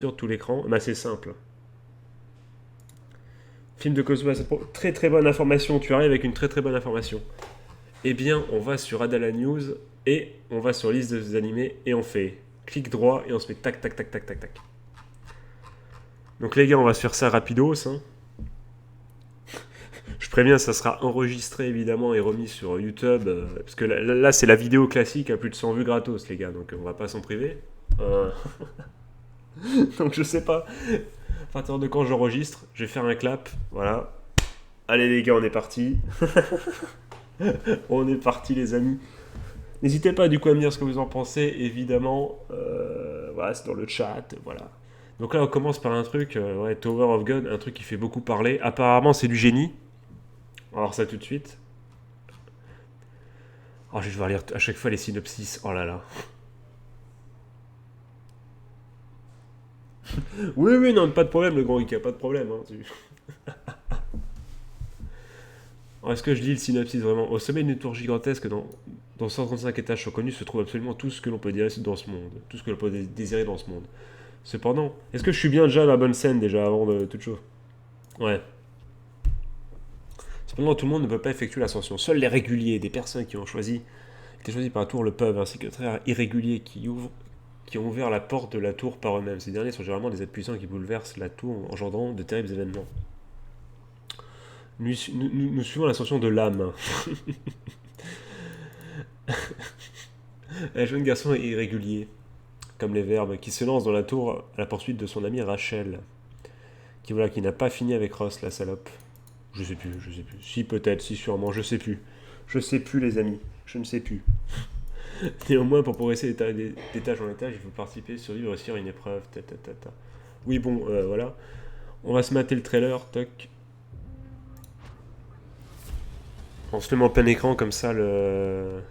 sur tout l'écran. Bah, c'est simple. Film de Cosmo, très très bonne information. Tu arrives avec une très très bonne information. Eh bien, on va sur Adala News et on va sur liste des animés et on fait clic droit et on se met tac tac tac tac tac tac. Donc les gars, on va se faire ça rapidos. Hein. Je préviens, ça sera enregistré évidemment et remis sur YouTube. Parce que là, c'est la vidéo classique à plus de 100 vues gratos, les gars. Donc on va pas s'en priver. Donc je sais pas. À partir de quand j'enregistre, je vais faire un clap. Voilà. Allez les gars, on est parti. On est parti les amis. N'hésitez pas du coup à me dire ce que vous en pensez, évidemment. Voilà, c'est dans le chat. Voilà. Donc là, on commence par un truc, ouais, Tower of God, un truc qui fait beaucoup parler. Apparemment, c'est du génie. On va voir ça tout de suite. Oh, je vais devoir lire à chaque fois les synopsis. Oh là là. Oui, oui, non, pas de problème, le grand Ika, pas de problème. Hein, Alors, est-ce que je lis le synopsis vraiment? Au sommet d'une tour gigantesque dans 135 étages reconnus se trouve absolument tout ce que l'on peut désirer dans ce monde. Tout ce que l'on peut désirer dans ce monde. Cependant, est-ce que je suis bien déjà à la bonne scène déjà avant de toute chose? Ouais. Cependant, tout le monde ne peut pas effectuer l'ascension. Seuls les réguliers, des personnes qui ont été choisis par la tour le peuvent, ainsi que les très irréguliers qui ont ouvert la porte de la tour par eux-mêmes. Ces derniers sont généralement des êtres puissants qui bouleversent la tour, engendrant de terribles événements. Nous suivons l'ascension de l'âme. Un jeune garçon irrégulier, comme les verbes, qui se lance dans la tour à la poursuite de son amie Rachel, qui n'a pas fini avec Ross, la salope. Je sais plus, je sais plus. Si peut-être, si sûrement, je sais plus. Je sais plus les amis, je ne sais plus. Néanmoins, pour progresser d'étage en étage, il faut participer, survivre, réussir une épreuve. Ta, ta, ta, ta. Oui, bon, voilà. On va se mater le trailer, toc. On se le met en plein écran, comme ça, ma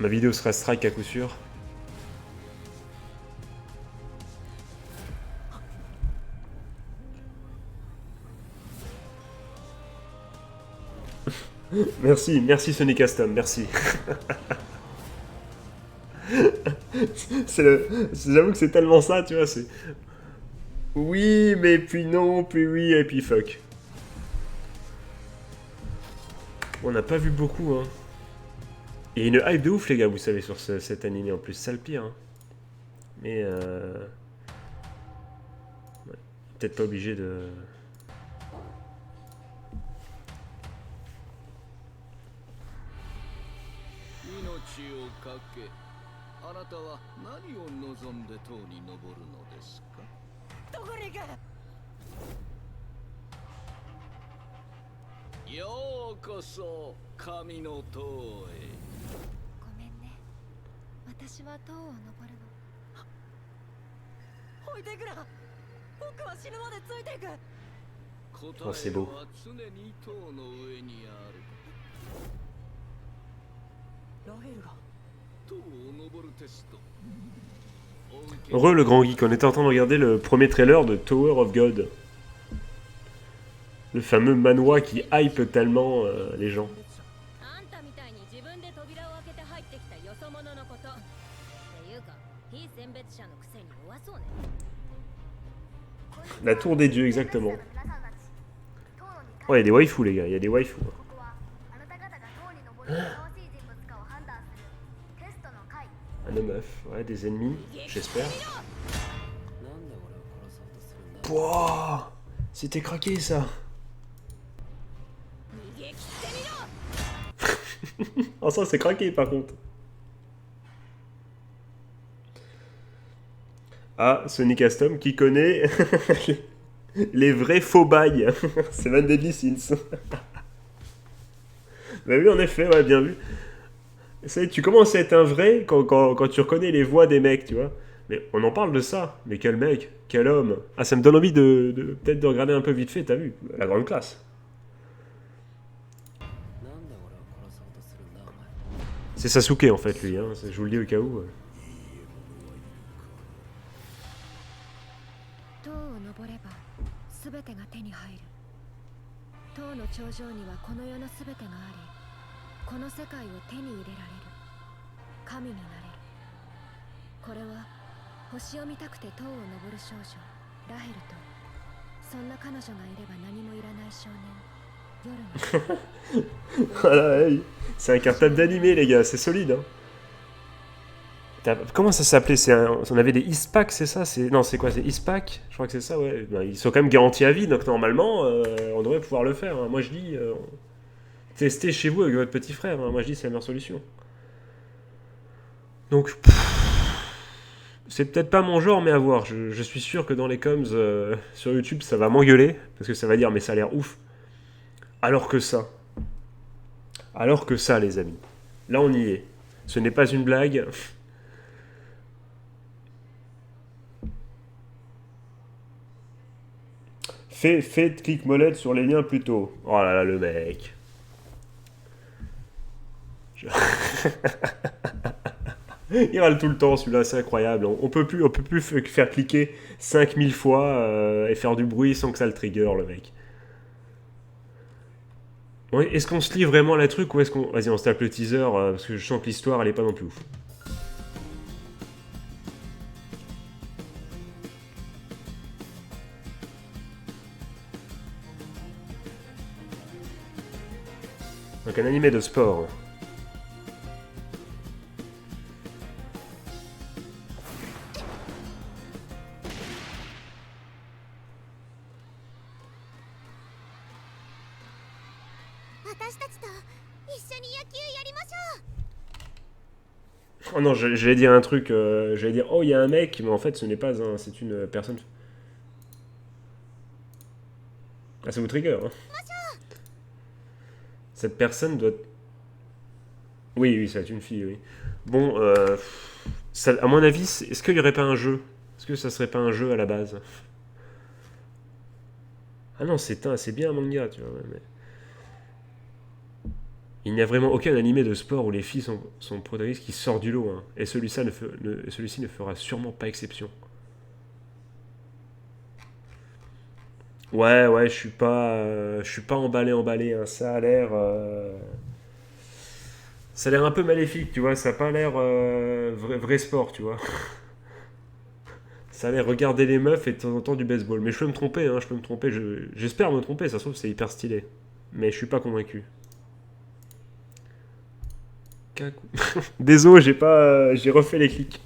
vidéo sera strike à coup sûr. Merci, merci Sony Custom, merci. J'avoue que c'est tellement ça, tu vois, c'est... Oui, mais puis non, puis oui, et puis fuck. On n'a pas vu beaucoup, hein. Et une hype de ouf, les gars, vous savez, sur cet anime en plus, ça le pire. Hein. Mais ouais, peut-être pas obligé de... あなたは何を望んで塔に登るのですか？トグリグ！ようこそ神の塔へ。ごめんね。私は塔を登るの。置いてくな。僕は死ぬまでついていく。Oh, c'est 答え beau. は常に塔の上にある。ラヘルが塔を登るテスト。Heureux le grand geek, on était en train de regarder le premier trailer de Tower of God. Le fameux manoir qui hype tellement les gens. La tour des dieux, exactement. Oh, il y a des waifus, les gars, il y a des waifus. Un homme meuf, ouais, des ennemis, j'espère. Pouah, c'était craqué ça. Oh, ça c'est craqué par contre. Ah, Sony Custom qui connaît les vrais faux bails. C'est Van Deadly Sins. Bah oui, en effet, ouais, bien vu. Ça, tu commences à être un vrai quand tu reconnais les voix des mecs, tu vois. Mais on en parle de ça. Mais quel mec, quel homme. Ah, ça me donne envie de peut-être de regarder un peu vite fait, t'as vu. La grande classe. C'est Sasuke en fait, lui. Hein. Je vous le dis au cas où. 塔を登れば全てが手に入る。塔の頂上にはこの世の全てがあり、この世界を手に入れられる。神になれる。これは星を見たくて塔を登る少女ラヘルとそんな彼女がいれば何もいらない少年夜の Voilà, hey, c'est un cartable d'animé, les gars, c'est solide. Hein. Comment ça s'appelait on avait des ISPAC, c'est ça non, c'est quoi? C'est ISPAC? Je crois que c'est ça, ouais. Ben, ils sont quand même garantis à vie, donc normalement, on devrait pouvoir le faire. Hein. Moi, je dis, testez chez vous avec votre petit frère. Hein. Moi, je dis, c'est la meilleure solution. Donc, c'est peut-être pas mon genre, mais à voir. Je suis sûr que dans les coms sur YouTube, ça va m'engueuler, parce que ça va dire, mais ça a l'air ouf. Alors que ça, les amis, là, on y est. Ce n'est pas une blague. Faites clic molette sur les liens plus tôt. Oh là là, le mec. Il râle tout le temps, celui-là, c'est incroyable. On peut plus faire cliquer 5000 fois et faire du bruit sans que ça le trigger, le mec. Bon, est-ce qu'on se lit vraiment la truc ou est-ce qu'on... Vas-y, on se tape le teaser, parce que je sens que l'histoire, elle est pas non plus ouf. Donc un animé de sport. Oh non, j'allais dire un truc, j'allais dire oh il y a un mec, mais en fait ce n'est pas un, c'est une personne. Ah ça vous trigger, hein. Cette personne doit... Oui, oui, c'est une fille, oui. Bon, ça, à mon avis, est-ce qu'il n'y aurait pas un jeu? Est-ce que ça serait pas un jeu à la base? Ah non, c'est bien un manga, tu vois, mais... Il n'y a vraiment aucun animé de sport où les filles sont protagonistes qui sort du lot, hein. Et celui-ci ne fera sûrement pas exception. Ouais, ouais, je suis pas emballé, hein. Ça a l'air un peu maléfique, tu vois. Ça a pas l'air vrai sport, tu vois. Ça a l'air regarder les meufs et de temps en temps du baseball. Mais je peux me tromper, hein. Je peux me tromper. J'espère me tromper. Ça se trouve c'est hyper stylé. Mais je suis pas convaincu. Désolé, j'ai refait les clics.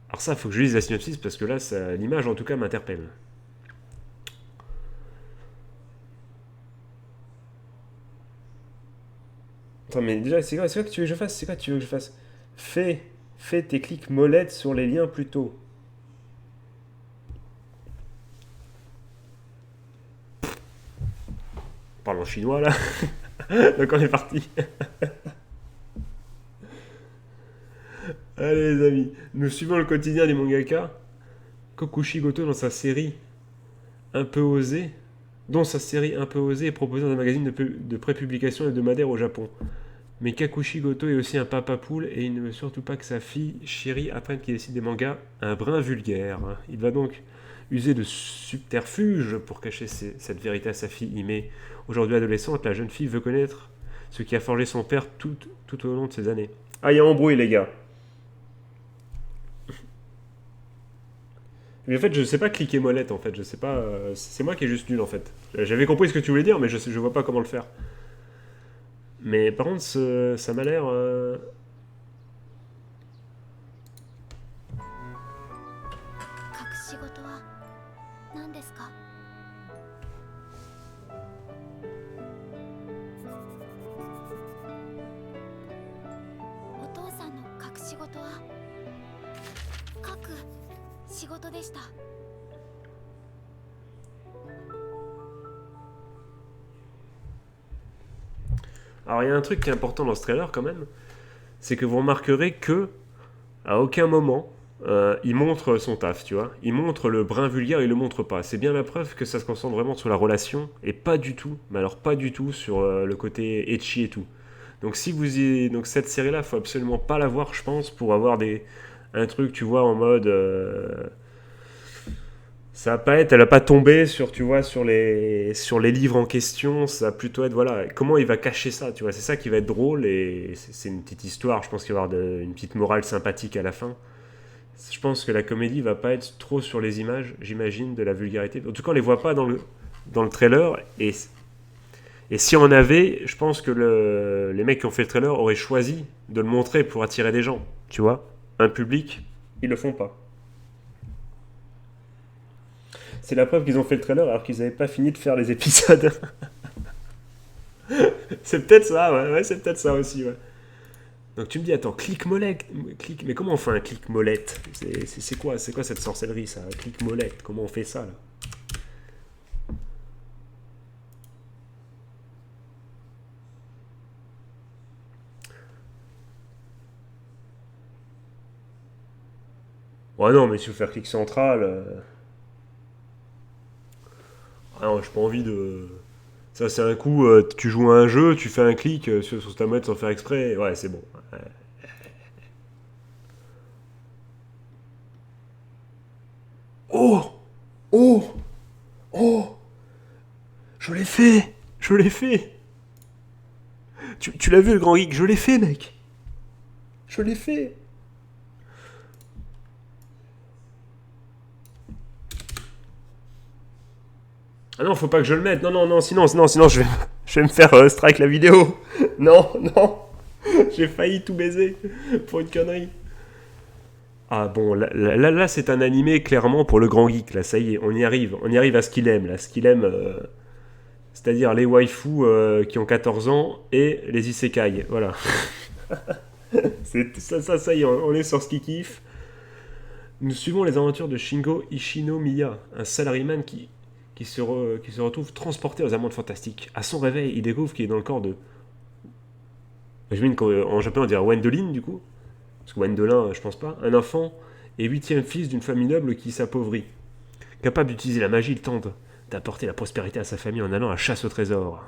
Alors ça, faut que je lise la synopsis parce que là, l'image en tout cas m'interpelle. Attends, mais déjà, c'est quoi que tu veux que je fasse? C'est quoi que tu veux que je fasse? Fais tes clics molettes sur les liens plus tôt. Parle en chinois là. Donc on est parti. Allez les amis, nous suivons le quotidien des mangaka. Kokushi Goto dans sa série un peu osée, est proposée dans un magazine de prépublication hebdomadaire au Japon. Mais Kakushi Goto est aussi un papa poule et il ne veut surtout pas que sa fille Shiri apprenne qu'il décide des mangas un brin vulgaire. Il va donc user de subterfuges pour cacher cette vérité à sa fille Hime. Aujourd'hui adolescente, la jeune fille veut connaître ce qui a forgé son père tout au long de ces années. Ah, il y a embrouille les gars. Mais en fait, je sais pas cliquer molette en fait, je sais pas. C'est moi qui est juste nul en fait. J'avais compris ce que tu voulais dire, mais je vois pas comment le faire. Mais par contre, ça m'a l'air. 隠し事は何ですか？お父さんの隠し事は書く仕事でした。Alors il y a un truc qui est important dans ce trailer quand même, c'est que vous remarquerez que à aucun moment il montre son taf, tu vois. Il montre le brin vulgaire, il le montre pas. C'est bien la preuve que ça se concentre vraiment sur la relation et pas du tout, mais alors pas du tout sur le côté ecchi et tout. Donc donc cette série-là, faut absolument pas la voir, je pense, pour avoir un truc, tu vois, en mode Ça va pas être, elle va pas tomber sur, tu vois, sur les livres en question. Ça va plutôt être, voilà, comment il va cacher ça, tu vois. C'est ça qui va être drôle et c'est une petite histoire. Je pense qu'il va y avoir une petite morale sympathique à la fin. Je pense que la comédie va pas être trop sur les images, j'imagine, de la vulgarité. En tout cas, on les voit pas dans le trailer. Et si on en avait, je pense que les mecs qui ont fait le trailer auraient choisi de le montrer pour attirer des gens, tu vois. Un public, ils le font pas. C'est la preuve qu'ils ont fait le trailer alors qu'ils n'avaient pas fini de faire les épisodes. C'est peut-être ça, ouais, c'est peut-être ça aussi, ouais. Donc tu me dis, attends, clic molette, mais comment on fait un clic molette? C'est quoi cette sorcellerie, ça? Clic molette, comment on fait ça, là? Ouais, non, mais si vous faire clic central... Ah non, j'ai pas envie de... Ça, c'est un coup, tu joues à un jeu, tu fais un clic sur ta molette sans faire exprès. Ouais, c'est bon. Ouais. Oh! Oh! Oh! Je l'ai fait! Je l'ai fait! Tu l'as vu, le grand geek? Je l'ai fait, mec! Je l'ai fait! Ah non, faut pas que je le mette. Non, non, non, sinon je vais me faire strike la vidéo. Non, non. J'ai failli tout baiser pour une connerie. Ah bon, là, c'est un animé clairement pour le grand geek. Là, ça y est, on y arrive. On y arrive à ce qu'il aime. Là, ce qu'il aime, c'est-à-dire les waifus qui ont 14 ans et les isekai. Voilà. Ça y est, on est sur ce qu'il kiffe. Nous suivons les aventures de Shingo Ishinomiya, un salaryman qui se retrouve transporté aux amondes fantastiques. À son réveil, il découvre qu'il est dans le corps de... J'imagine qu'en japonais on dirait Wendelin du coup. Parce que Wendelin, je pense pas. Un enfant et huitième fils d'une famille noble qui s'appauvrit. Capable d'utiliser la magie, il tente d'apporter la prospérité à sa famille en allant à chasse au trésor.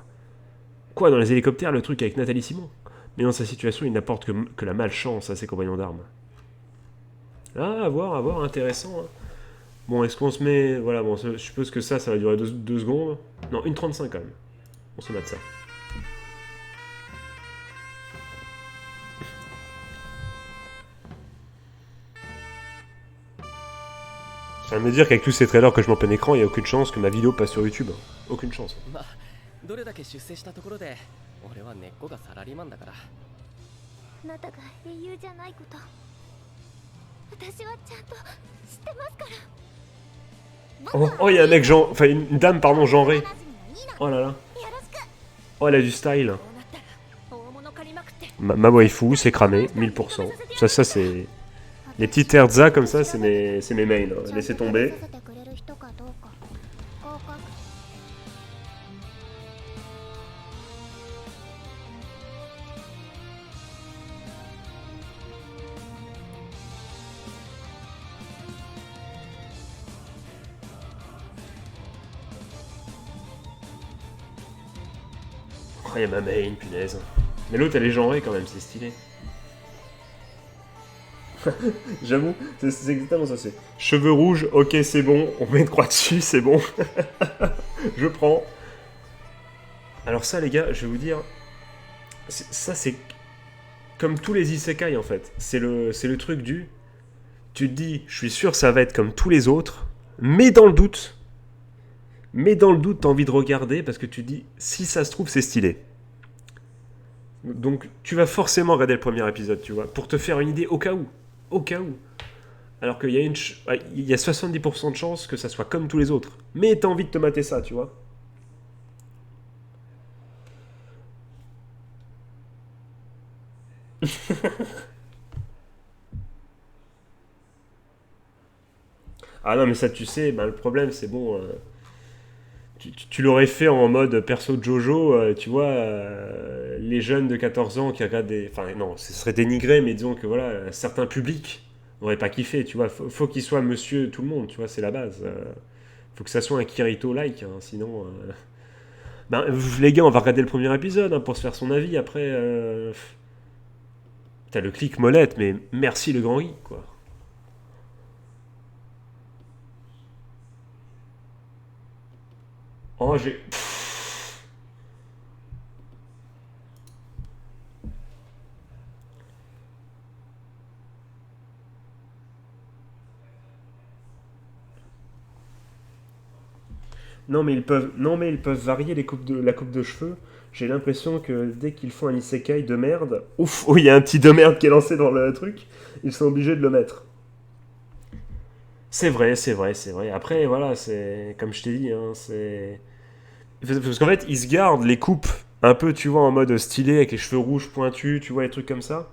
Quoi, dans les hélicoptères, le truc avec Nathalie Simon? Mais dans sa situation, il n'apporte que la malchance à ses compagnons d'armes. Ah, à voir, intéressant. Hein. Bon, est-ce qu'on se met... Voilà, bon, je suppose que ça va durer 2 secondes. Non, 1,35 quand même. On se met de ça. Ça veut me dire qu'avec tous ces trailers que je mets en plein écran, il n'y a aucune chance que ma vidéo passe sur YouTube. Aucune chance. まあどれだけ出世したところで俺は根っこがサラリーマンだからあなたが英雄じゃないこと私はちゃんと知ってますから Oh, il y a un mec genre... Enfin, une dame, pardon, genrée. Oh là là. よろしく Oh, elle a du style. こうなったら大物借りまくって Ma waifu, c'est cramé, 1000%. Ça c'est... Les petites Erza comme ça, c'est mes mains. Hein. Laissez tomber. させてくれる人かどうか合格 Oh, il y a ma main, punaise. Mais l'autre, elle est genrée quand même, c'est stylé. J'avoue, c'est exactement ça, c'est... Cheveux rouges, ok, c'est bon. On met une croix dessus, c'est bon. Je prends. Alors ça, les gars, je vais vous dire... Ça, c'est... Comme tous les isekai, en fait. C'est le truc du... Tu te dis, je suis sûr ça va être comme tous les autres, mais dans le doute... t'as envie de regarder parce que tu te dis, si ça se trouve, c'est stylé. Donc, tu vas forcément regarder le premier épisode, tu vois, pour te faire une idée au cas où. Au cas où. Alors qu'il y a, il y a 70% de chances que ça soit comme tous les autres. Mais t'as envie de te mater ça, tu vois. Ah non, mais ça, tu sais, ben, le problème, c'est bon... tu l'aurais fait en mode perso Jojo, tu vois, les jeunes de 14 ans qui regardent des... Enfin, non, ce serait dénigré, mais disons que voilà, un certain public n'aurait pas kiffé, tu vois. Faut qu'il soit monsieur tout le monde, tu vois, c'est la base. Faut que ça soit un Kirito-like, hein, sinon... Ben, les gars, on va regarder le premier épisode hein, pour se faire son avis, après... T'as le clic molette, mais merci le grand i, quoi. Oh, j'ai... Non, mais ils peuvent varier la coupe de cheveux. J'ai l'impression que dès qu'ils font un isekai de merde, ouf, oh, il y a un petit de merde qui est lancé dans le truc, ils sont obligés de le mettre. C'est vrai, c'est vrai, c'est vrai. Après, voilà, c'est comme je t'ai dit, hein, c'est parce qu'en fait, ils se gardent les coupes un peu, tu vois, en mode stylé avec les cheveux rouges pointus, tu vois, les trucs comme ça.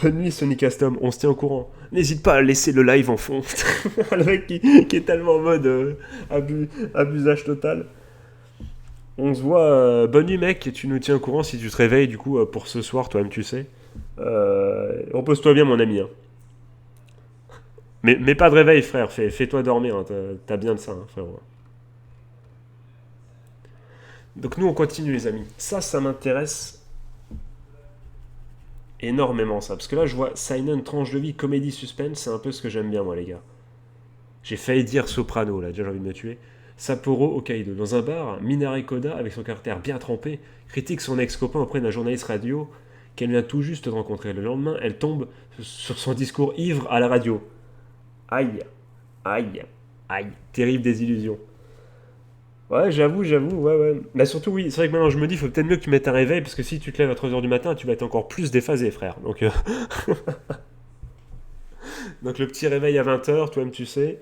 Bonne nuit, Sony Custom, on se tient au courant. N'hésite pas à laisser le live en fond. Le mec qui est tellement en mode abusage total. On se voit. Bonne nuit, mec, et tu nous tiens au courant si tu te réveilles, du coup, pour ce soir, toi-même, tu sais. Repose-toi bien, mon ami. Hein. Mais pas de réveil, frère. Fais-toi dormir. Hein. T'as bien de ça, hein, frérot. Donc, nous, on continue, les amis. Ça m'intéresse énormément, ça. Parce que là, je vois Seinen, tranche de vie, comédie, suspense. C'est un peu ce que j'aime bien, moi, les gars. J'ai failli dire Soprano, là. Déjà, j'ai envie de me tuer. Sapporo Hokkaido. Dans un bar, Minare Koda, avec son caractère bien trempé, critique son ex-copain auprès d'un journaliste radio qu'elle vient tout juste de rencontrer. Le lendemain, elle tombe sur son discours ivre à la radio. Aïe, aïe, aïe. Terrible désillusion. Ouais, j'avoue, ouais. Mais surtout, oui, c'est vrai que maintenant je me dis, il faut peut-être mieux que tu mettes un réveil, parce que si tu te lèves à 3h du matin, tu vas être encore plus déphasé, frère. Donc, donc le petit réveil à 20h, toi-même tu sais.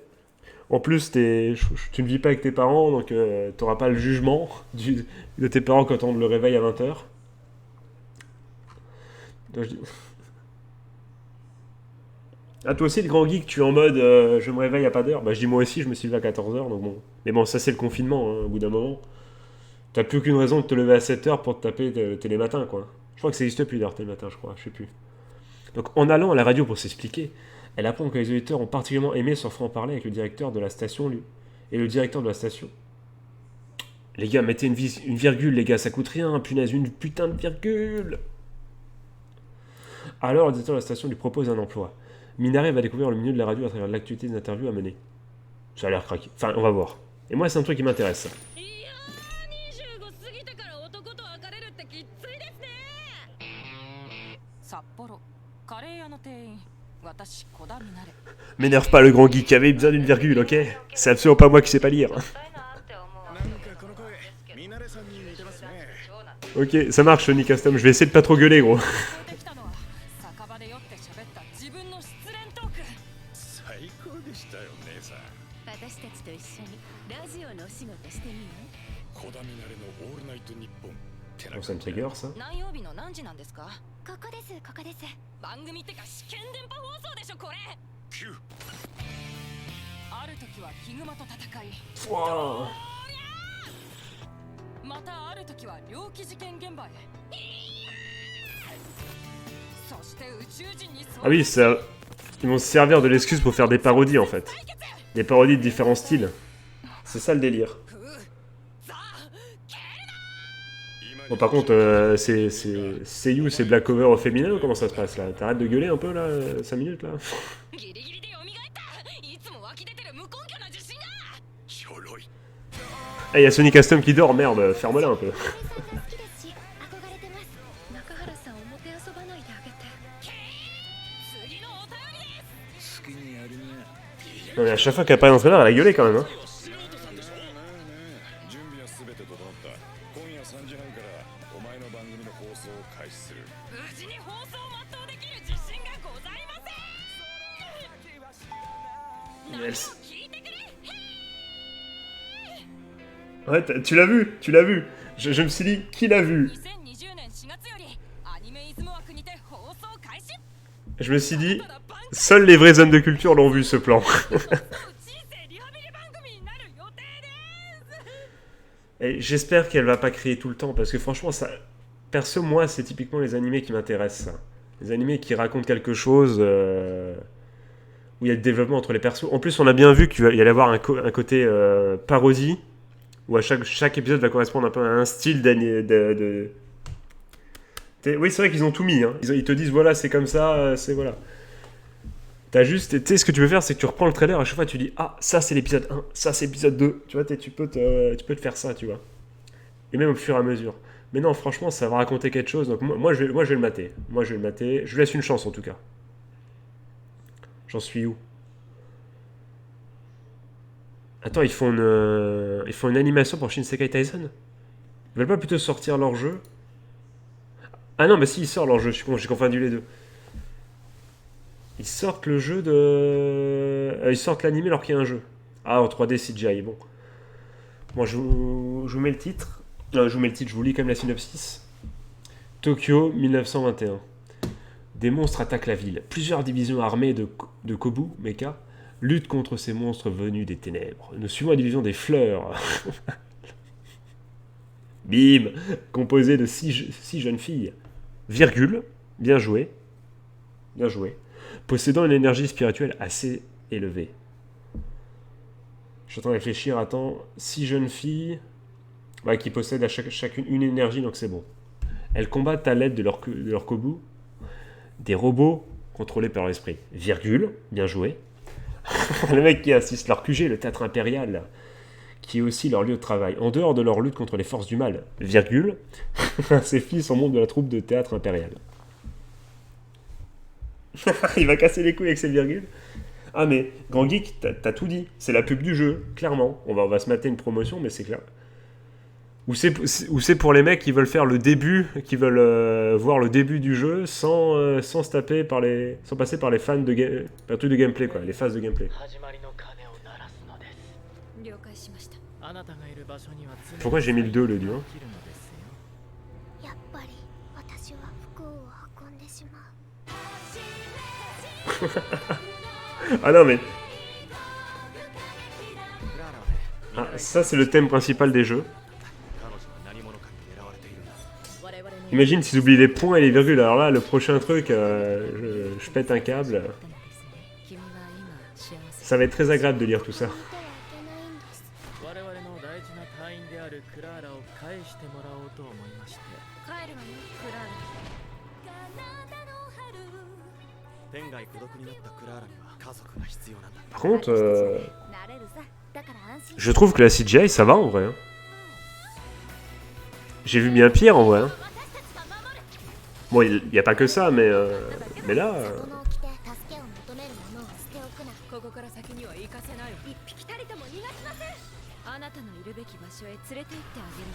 En plus, tu ne vis pas avec tes parents, donc t'auras pas le jugement de tes parents quand on le réveille à 20h. Donc, je dis... Ah, toi aussi, le grand geek, tu es en mode je me réveille à pas d'heure. Bah, je dis moi aussi, je me suis levé à 14h, donc bon. Mais bon, ça, c'est le confinement, hein, au bout d'un moment. T'as plus aucune raison de te lever à 7h pour te taper télématin, quoi. Je crois que ça existe plus d'ailleurs, télématin, je crois, je sais plus. Donc, en allant à la radio pour s'expliquer, elle apprend que les auditeurs ont particulièrement aimé son franc-parler avec le directeur de la station, lui. Et le directeur de la station. Les gars, mettez une virgule, les gars, ça coûte rien, punaise, une putain de virgule. Alors, le directeur de la station lui propose un emploi. Minare va découvrir le milieu de la radio à travers l'actualité des interviews à mener. Ça a l'air craqué. Enfin, on va voir. Et moi, c'est un truc qui m'intéresse, ça. 札幌カレー屋の店員私小田ミナレ M'énerve pas le grand geek, il avait besoin d'une virgule, ok? C'est absolument pas moi qui sais pas lire. Ok, ça marche, Sony Custom, je vais essayer de pas trop gueuler, gros. できたのは酒場で酔って喋った自分の失恋トーク最高でしたよ姉さん。私たちと一緒にラジオのお仕事してみる小田ミナレのオールナイトニッポン。 Bon, ça me trigger, ça. 何曜日の何時なんですかここですここです番組ってか試験電波放送でしょこれキュー。ある時はヒグマと戦い Wow. またある時は猟奇事件現場へそして宇宙人に Ah oui, ça... ils vont se servir de l'excuse pour faire des parodies, en fait. Des parodies de différents styles. C'est ça le délire. Bon, par contre, c'est Seiyu, c'est Black Cover au féminin ou comment ça se passe là? T'arrêtes de gueuler un peu là, 5 minutes là? ギリギリで蘇ったいつも湧き出てる無根拠な自信がひょろい。 Ah, y'a Sony Custom qui dort, merde, ferme-la un peu. 好きですし憧れてます中原さんをもてあそばないであげて次のお便りです好きにやりな。 Non, mais à chaque fois qu'elle apparaît dans ce trailer, elle a gueulé quand même, hein. 準備はすべて整った。今夜3時半からお前の番組の放送を開始する。無事に放送を全うできる自信がございません Yes. 聞いてくれ Ouais, tu l'as vu, tu l'as vu. Je me suis dit, qui l'a vu? 2020年4月よりアニメイズム枠にて放送開始 Je me suis dit, seuls les vrais hommes de culture l'ont vu ce plan. 人生リハビリ番組になる予定です Et j'espère qu'elle va pas créer tout le temps, parce que franchement, ça... Perso, moi, c'est typiquement les animés qui m'intéressent, ça. Les animés qui racontent quelque chose, où il y a le développement entre les persos. En plus, on a bien vu qu'il y allait avoir un côté parodie, où à chaque épisode va correspondre un peu à un style Oui, c'est vrai qu'ils ont tout mis, hein. Ils te disent, voilà, c'est comme ça, c'est voilà. T'as juste, tu sais, ce que tu peux faire, c'est que tu reprends le trailer, à chaque fois tu dis, ah, ça c'est l'épisode 1, ça c'est l'épisode 2. Tu vois, tu peux te faire ça, tu vois. Et même au fur et à mesure. Mais non, franchement, ça va raconter quelque chose. Donc moi, je vais le mater. Moi, je vais le mater. Je lui laisse une chance, en tout cas. J'en suis où? Attends, ils font une animation pour Shinsekai Tyson? Ils veulent pas plutôt sortir leur jeu? Ah non, mais si, ils sortent leur jeu. Je suis con, j'ai confondu les deux. Ils sortent le jeu de... ils sortent l'animé alors qu'il y a un jeu. Ah, en 3D CGI, bon. Bon, je vous mets le titre. Je vous mets le titre, je vous lis quand même la synopsis. Tokyo, 1921. Des monstres attaquent la ville. Plusieurs divisions armées de Kobu, mecha, luttent contre ces monstres venus des ténèbres. Nous suivons la division des fleurs. Bim, composée de 6 jeunes filles. Virgule, bien joué. Bien joué. Possédant une énergie spirituelle assez élevée. Je suis en train de réfléchir, attends. 6 jeunes filles ouais, qui possèdent à chacune une énergie, donc c'est bon. Elles combattent à l'aide de leur Kobu des robots contrôlés par l'esprit. Virgule, bien joué. Le mec qui assiste leur QG, le théâtre impérial, qui est aussi leur lieu de travail. En dehors de leur lutte contre les forces du mal, virgule, ces filles sont membres de la troupe de théâtre impérial. Il va casser les couilles avec ses virgules. Ah mais, Grand Geek, t'as tout dit. C'est la pub du jeu, clairement. On va se mater une promotion, mais c'est clair. Ou c'est pour les mecs qui veulent faire le début, qui veulent voir le début du jeu sans se taper sans passer par les fans de un truc de gameplay quoi, les phases de gameplay. 了解しました。 Pourquoi j'ai mis le 2 le du 1? やっぱり私は不幸を運んでしまう。 Ah non mais ah, ça c'est le thème principal des jeux. Imagine s'ils oublient les points et les virgules. Alors là, le prochain truc, je pète un câble. Ça va être très agréable de lire tout ça. 我々の大事な隊員であるクラーラを返してもらおうと思いまして。帰るわよ、クラー天涯孤独になったクラーラには家族が必要なんだ。 Par contre, ラ。なれるさ。だから安心。 je trouve que la CGI, ça va en vrai. Hein. J'ai vu bien pire en vrai. Hein. Bon, il n'y a pas que ça, mais là... 里の起きて助けを求める者を捨ておくな。ここから先には行かせないわ。一匹たりとも逃がしません。あなたのいるべき場所へ連れて行ってあげる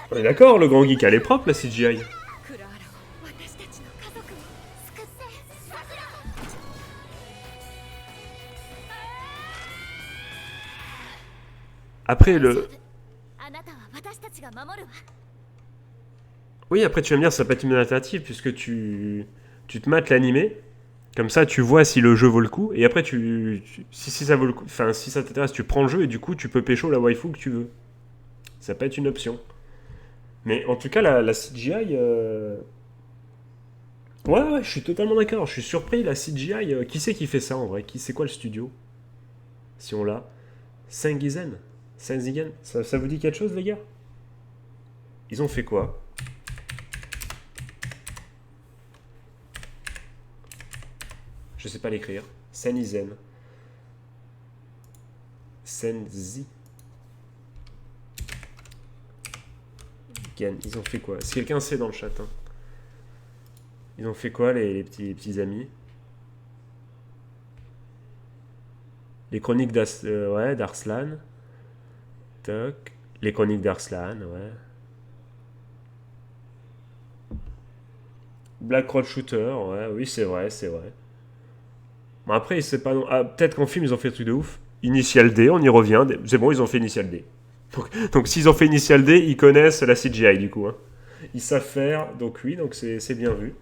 わ。 On est d'accord, le grand geek, elle est propre la CGI. クラーラを私たちの家族を救ってさくら。 Après le... あなたは私たちが守るわ。 Oui, après tu vas me dire, ça peut être une alternative, puisque tu te mates l'animé, comme ça tu vois si le jeu vaut le coup, et après si ça vaut le coup, enfin si ça t'intéresse, tu prends le jeu, et du coup tu peux pécho la waifu que tu veux. Ça peut être une option. Mais en tout cas, la CGI... Ouais, je suis totalement d'accord, je suis surpris, la CGI, qui c'est qui fait ça en vrai? C'est quoi le studio? Si on l'a. Sengizen? Ça vous dit quelque chose les gars? Ils ont fait quoi? Je sais pas l'écrire. Senizen. Senzi. Gen. Ils ont fait quoi? Si quelqu'un sait dans le chat. Hein. Ils ont fait quoi les petits amis? Les chroniques d'Arslan. Toc. Les chroniques d'Arslan, ouais. Black Road Shooter, ouais, oui, c'est vrai. Bon, après, c'est pas non... ah, peut-être qu'en film, ils ont fait un truc de ouf. Initial D, on y revient. C'est bon, ils ont fait Initial D. Donc s'ils ont fait Initial D, ils connaissent la CGI, du coup. Hein. Ils savent faire, donc oui, donc c'est bien vu.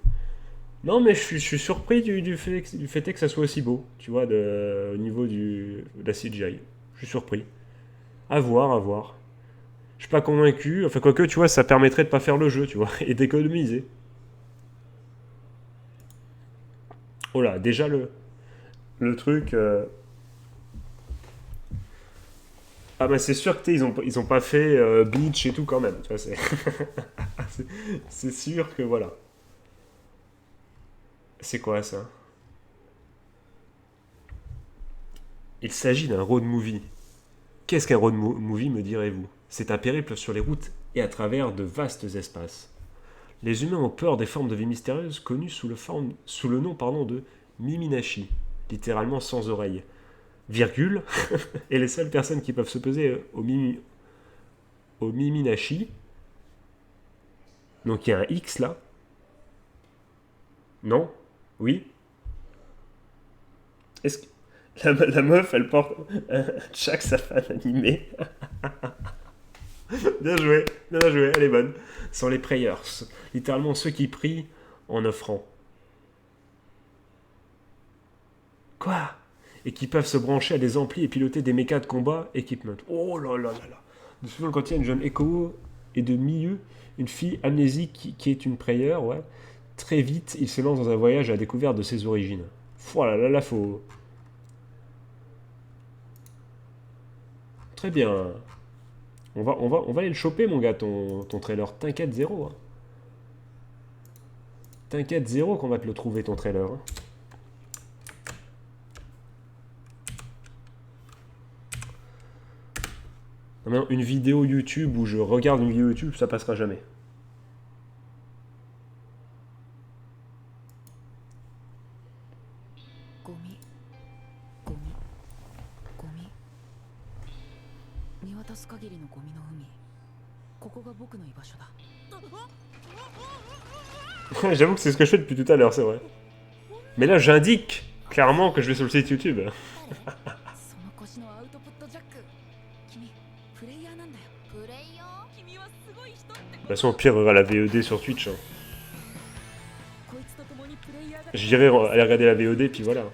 Non, mais je suis surpris du fait que ça soit aussi beau, tu vois, au niveau de la CGI. Je suis surpris. À voir. Je suis pas convaincu. Enfin, quoique, tu vois, ça permettrait de pas faire le jeu, tu vois, et d'économiser. Oh là, déjà le truc... Ah bah c'est sûr que ils ont pas fait Bleach et tout quand même. Tu vois, c'est sûr que voilà. C'est quoi ça? Il s'agit d'un road movie. Qu'est-ce qu'un road movie, me direz-vous? C'est un périple sur les routes et à travers de vastes espaces. Les humains ont peur des formes de vie mystérieuses connues sous le nom de Miminashi, littéralement sans oreilles. Virgule, et les seules personnes qui peuvent se peser au Miminashi, donc il y a un X là. Non? Oui? Est-ce que la meuf, elle porte un Jack sa fan animé? Bien joué, elle est bonne. Sont les prayers, littéralement ceux qui prient en offrant. Quoi? Et qui peuvent se brancher à des amplis et piloter des mechas de combat equipment. Oh là là là là. De souvent quand il y a une jeune Eko et de milieu, une fille amnésique qui est une prayer, ouais. Très vite, il se lance dans un voyage à la découverte de ses origines. Voilà, là, faut... Très bien. On va aller le choper, mon gars, ton trailer. T'inquiète, zéro. Hein. T'inquiète, zéro qu'on va te le trouver, ton trailer. Hein. Non, une vidéo YouTube où je regarde une vidéo YouTube, ça passera jamais. J'avoue que c'est ce que je fais depuis tout à l'heure, c'est vrai. Mais là, j'indique clairement que je vais sur le site YouTube. De toute façon, au pire, il y aura la VOD sur Twitch. Hein. J'irai aller regarder la VOD, puis voilà.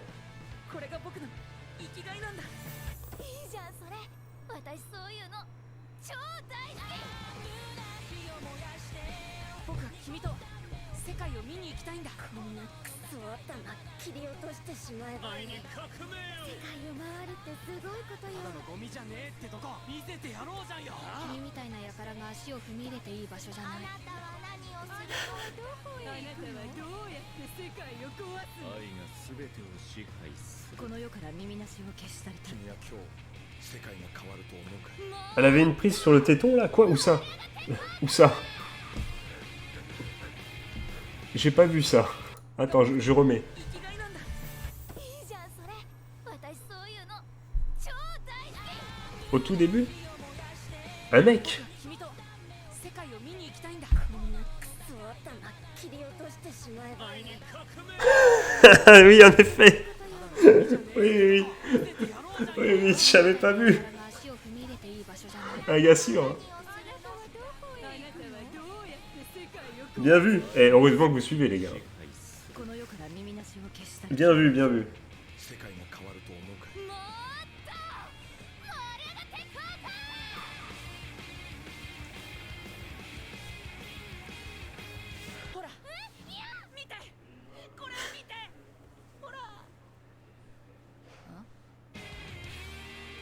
Elle avait une prise sur le téton là? Quoi? Où ça? Où ça? J'ai pas vu ça. Attends, je remets. Au tout début? Un mec? Oui, en effet. Oui. Oui, j'avais pas vu. Un gars sûr. Hein. Bien vu. Et heureusement que vous suivez, les gars. Bien vu, bien vu.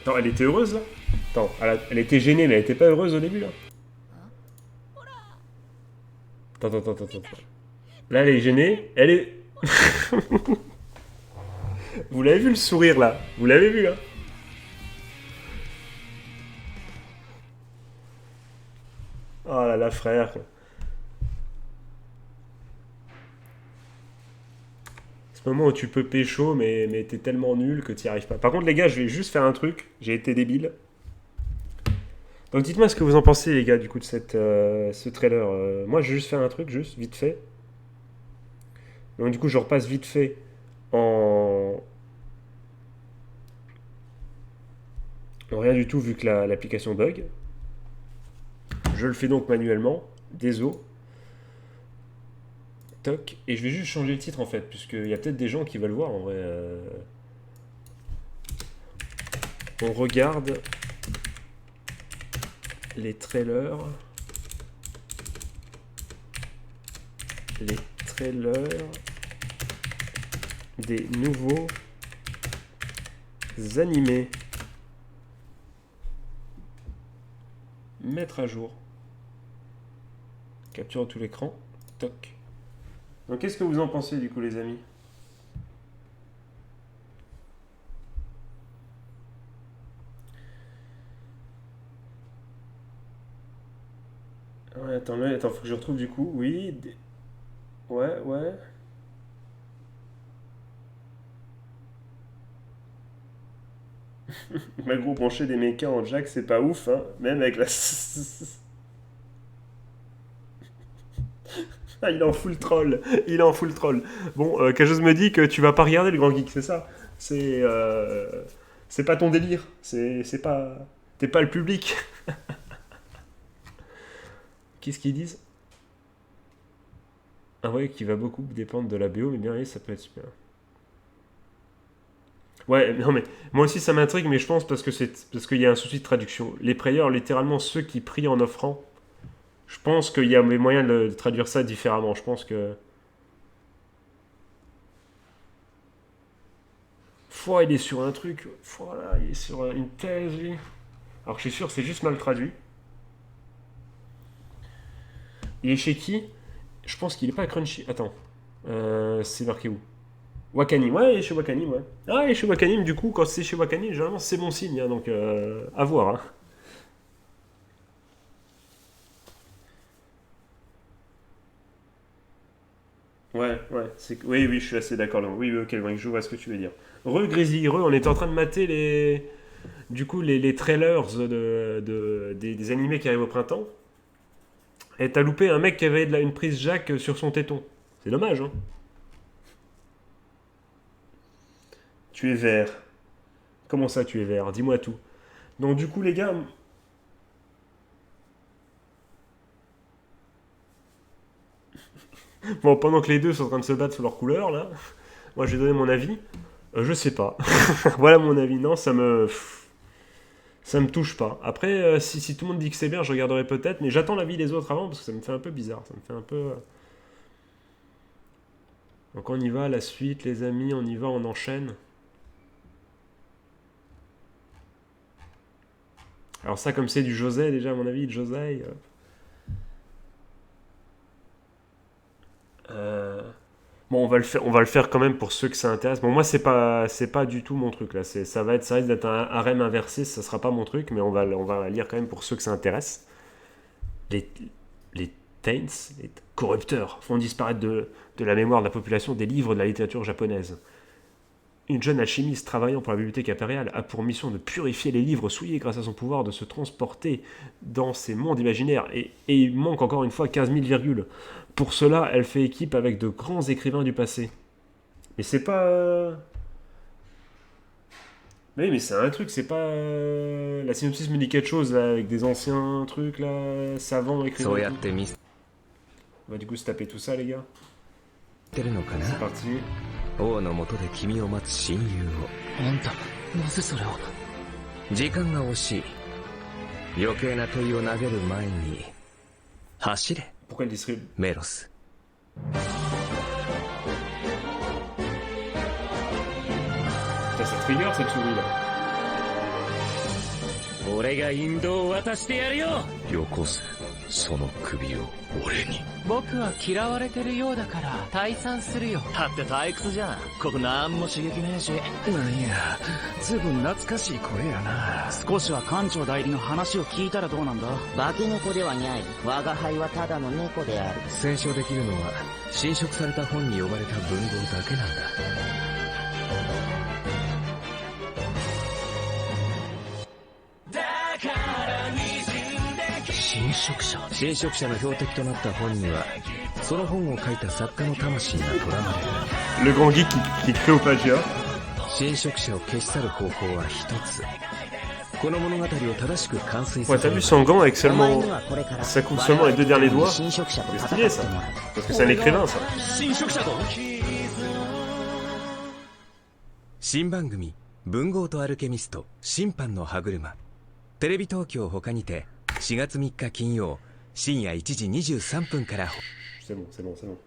Attends, elle était heureuse là? Attends, elle était gênée, mais elle était pas heureuse au début là? Attends. Là, elle est gênée. Elle est... Vous l'avez vu le sourire là? Vous l'avez vu là? Oh là là, frère. Ce moment où tu peux pécho, mais t'es tellement nul que t'y arrives pas. Par contre, les gars, je vais juste faire un truc. J'ai été débile. Donc dites-moi ce que vous en pensez, les gars, du coup, de ce trailer. Moi, je vais juste faire un truc, juste, vite fait. Donc du coup, je repasse vite fait en rien du tout, vu que l'application bug. Je le fais donc manuellement. Désolé. Toc. Et je vais juste changer le titre, en fait, puisqu'il y a peut-être des gens qui veulent voir, en vrai. On regarde... les trailers des nouveaux animés. Mettre à jour. Capture tout l'écran. Toc. Donc qu'est-ce que vous en pensez du coup, les amis? Ouais, attends, faut que je retrouve du coup. Oui. Ouais, ouais. Ma gros brancher des mechas en jack, c'est pas ouf, hein. Même avec la. Ah, il est en full troll. Il est en full troll. Bon, quelque chose me dit que tu vas pas regarder le grand geek, c'est ça? C'est. C'est pas ton délire. C'est pas. T'es pas le public. Qu'est-ce qu'ils disent? Ah ouais, qui va beaucoup dépendre de la BO, mais bien oui, ça peut être super. Ouais, non mais moi aussi ça m'intrigue, mais je pense parce qu'il y a un souci de traduction. Les prieurs, littéralement ceux qui prient en offrant, je pense qu'il y a moyen de traduire ça différemment. Je pense que. Foi, il est sur un truc. Voilà, il est sur une thèse, lui. Alors je suis sûr, c'est juste mal traduit. Il est chez qui? Je pense qu'il est pas à Crunchy. Attends. C'est marqué où? Wakanim, ouais, il est chez Wakanim, ouais. Ah, il est chez Wakanim, du coup, quand c'est chez Wakanim, généralement c'est bon signe, hein, donc à voir. Hein. Ouais, ouais, oui, oui, je suis assez d'accord là. Oui, oui, ok, ouais, je vois ce que tu veux dire. Grizzly, on était en train de mater les trailers des animés qui arrivent au printemps. Et t'as loupé un mec qui avait une prise jack sur son téton. C'est dommage, hein. Tu es vert. Comment ça, tu es vert? Dis-moi tout. Donc, du coup, les gars. Bon, pendant que les deux sont en train de se battre sur leur couleur, là, moi, j'ai donné mon avis. Je sais pas. Voilà mon avis. Non, ça me touche pas. Après, si tout le monde dit que c'est bien, je regarderai peut-être, mais j'attends l'avis des autres avant parce que ça me fait un peu bizarre. Ça me fait un peu. Donc, on y va, la suite, les amis, on y va, on enchaîne. Alors, ça, comme c'est du José, déjà, à mon avis, José. Bon, on va le faire quand même pour ceux que ça intéresse. Bon, moi, c'est pas du tout mon truc là. Ça risque d'être un harem inversé. Ça sera pas mon truc, mais on va lire quand même pour ceux que ça intéresse. Les, les Taints, les corrupteurs, font disparaître de la mémoire de la population des livres de la littérature japonaise. Une jeune alchimiste travaillant pour la bibliothèque impériale a pour mission de purifier les livres souillés grâce à son pouvoir de se transporter dans ces mondes imaginaires. Et il manque encore une fois 15 000 virgules. Pour cela, elle fait équipe avec de grands écrivains du passé. Mais c'est pas. Mais c'est un truc, c'est pas. La synopsis me dit quelque chose là, avec des anciens trucs là, savants, そう écrivains. やって見せ On va du coup se taper tout ça, les gars. てるのかな C'est parti. 王の下で君を待つ親友をあんたなぜそれを時間が惜しい余計な問いを投げる前に走れ Pourquoi il distribue メロス Putain, ça trigger cette souris là. 俺が引導を渡してやるよよこせその首を俺に僕は嫌われてるようだから退散するよ。だって退屈じゃん。ここなんも刺激ねえし。なんやずいぶん懐かしい声やな少しは館長代理の話を聞いたらどうなんだ。化け猫ではない。我が輩はただの猫である。戦勝できるのは侵食された本に呼ばれた文豪だけなんだ侵食者の標的となった本にはその本を書いた作家の魂がとらわれる Le grand geek qui crée au plagiat. 侵食者を消し去る方法は一つこの物語を正しく完遂 Ouais, さ t'as せ vu る son gant avec お前 seulement. にはこれから Ça coupe seulement les deux derniers doigts. 侵食者と C'est 戦 stylé っ ça. てもらう。 Parce que c'est un écrivain ça. 侵食者と新番組文豪とアルケミスト審判の歯車テレビ東京他にて4月3日金曜深夜1時23分から C'est bon, c'est bon, c'est bon.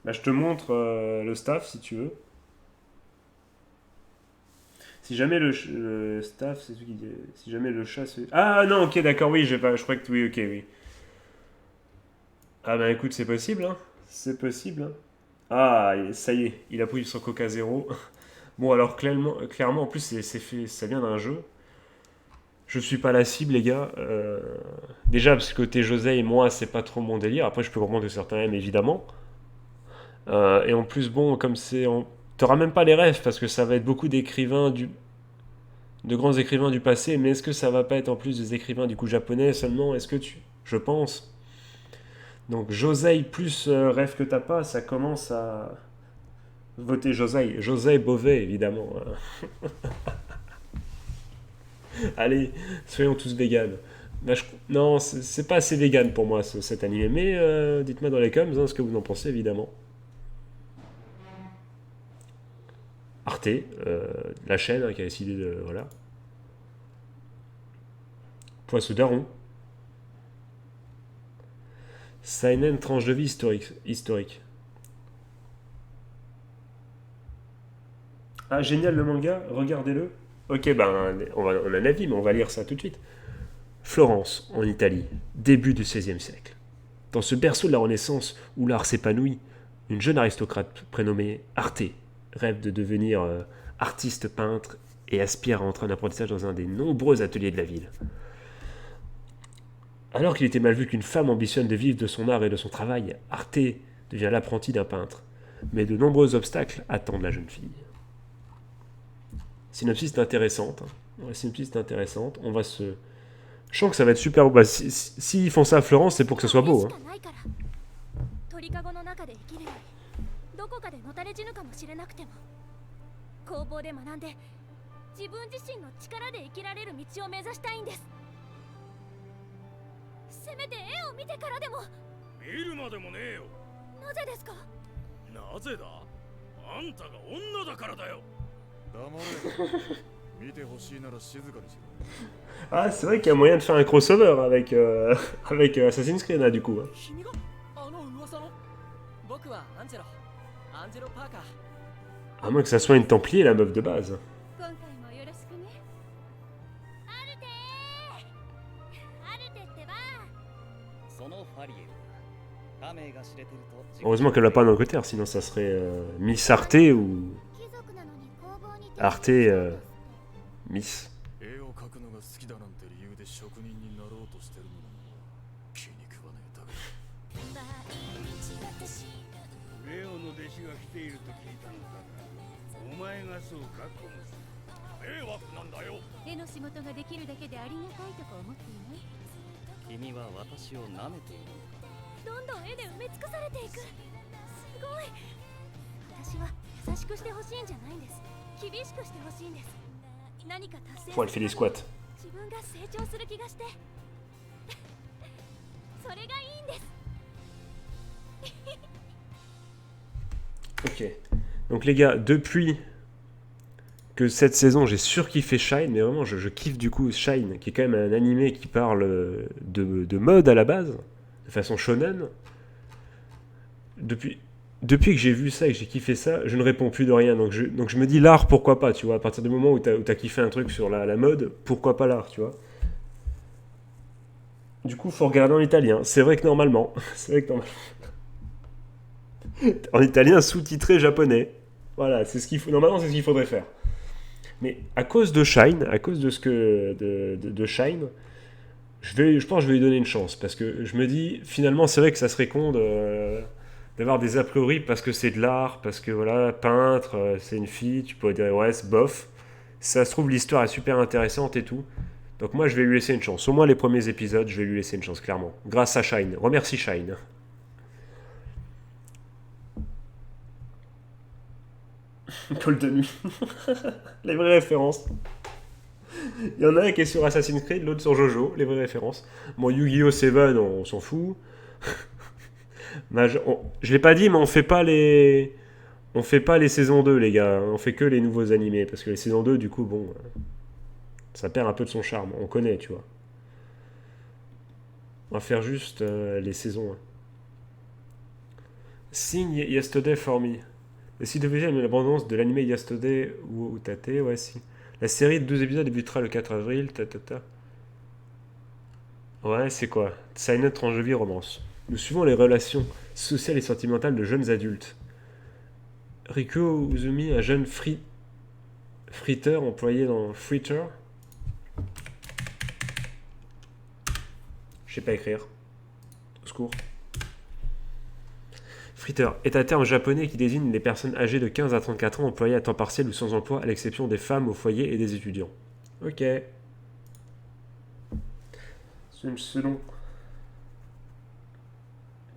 Bah, je te montre le staff si tu veux. Si jamais le staff, c'est celui qui dit. Si jamais le chat. Ah non, ok, d'accord, oui, j'ai pas. Je crois que. Oui, ok, oui. Ah bah écoute, c'est possible, hein. C'est possible, hein. Ah, ça y est, il a pris son Coca Zéro. Bon, alors clairement en plus, c'est fait, ça vient d'un jeu. Je suis pas la cible, les gars. Déjà, parce que côté Josei, moi, c'est pas trop mon délire. Après, je peux comprendre que certains aiment, évidemment. Et en plus, bon, comme c'est... T'auras même pas les rêves, parce que ça va être beaucoup d'écrivains de grands écrivains du passé, mais est-ce que ça va pas être en plus des écrivains du coup japonais seulement? Est-ce que tu... Je pense. Donc Josei plus rêve que t'as pas, ça commence à... Voter Josei. Josei Bové, évidemment. Allez, soyons tous véganes. Là, non, c'est pas assez vegan pour moi cet animé, mais dites-moi dans les coms ce que vous en pensez, évidemment. Arte, la chaîne qui a décidé de... Voilà. Poisson daron. Seinen, tranche de vie historique. Ah, génial le manga, regardez-le. Ok, ben, on a un avis, mais on va lire ça tout de suite. Florence, en Italie, début du XVIe siècle. Dans ce berceau de la Renaissance où l'art s'épanouit, une jeune aristocrate prénommée Arte rêve de devenir artiste peintre et aspire à entrer en apprentissage dans un des nombreux ateliers de la ville. Alors qu'il était mal vu qu'une femme ambitionne de vivre de son art et de son travail, Arte devient l'apprenti d'un peintre. Mais de nombreux obstacles attendent la jeune fille. Synopsis est intéressante. La synopsis est intéressante. On va se... Je sens que ça va être super beau. Bah, s'ils font ça à Florence, c'est pour que ce soit beau. Hein. Ah, c'est vrai qu'il y a moyen de faire un crossover avec, avec Assassin's Creed, là, du coup. Hein. À moins que ça soit une Templier, la meuf de base. Heureusement qu'elle l'a pas en Angleterre, sinon ça serait Miss Arte ou... Arte Miss. Oh, elle fait des squats. Ok. Donc les gars, depuis que cette saison, j'ai surkiffé Shine, mais vraiment, je kiffe du coup Shine, qui est quand même un animé qui parle de mode à la base, de façon shonen. Depuis que j'ai vu ça et que j'ai kiffé ça, je ne réponds plus de rien. Donc je me dis l'art, pourquoi pas, tu vois. À partir du moment où t'as kiffé un truc sur la mode, pourquoi pas l'art, tu vois. Du coup, faut regarder en italien. C'est vrai que normalement... en italien sous-titré japonais. Voilà, c'est ce qu'il faut. Normalement, c'est ce qu'il faudrait faire. Mais à cause de Shine, à cause de ce que de Shine, je pense que je vais lui donner une chance parce que je me dis finalement c'est vrai que ça serait con d'avoir des a priori parce que c'est de l'art, parce que voilà, peintre, c'est une fille, tu pourrais dire ouais, c'est bof. Ça se trouve l'histoire est super intéressante et tout. Donc moi je vais lui laisser une chance. Au moins les premiers épisodes, je vais lui laisser une chance clairement. Grâce à Shine. Remercie Shine. Paul de nuit. Les vraies références. Il y en a un qui est sur Assassin's Creed, l'autre sur Jojo, les vraies références. Bon, Yu-Gi-Oh! 7, on s'en fout. Je l'ai pas dit, mais on fait pas les saisons 2, les gars. On fait que les nouveaux animés, parce que les saisons 2, du coup, bon, ça perd un peu de son charme. On connaît, tu vois. On va faire juste les saisons 1. Sing Yesterday for Me. Le site officiel de l'abondance de l'anime Yesterday ou Tate, ouais, si. La série de 12 épisodes débutera le 4 avril, Ouais, c'est quoi? Seinen, tranche de vie, romance. Nous suivons les relations sociales et sentimentales de jeunes adultes. Riko Uzumi, un jeune friteur employé dans Fritter. sais pas écrire. Au secours. Fritter est un terme japonais qui désigne les personnes âgées de 15 à 34 ans employées à temps partiel ou sans emploi, à l'exception des femmes au foyer et des étudiants. Ok. Selon.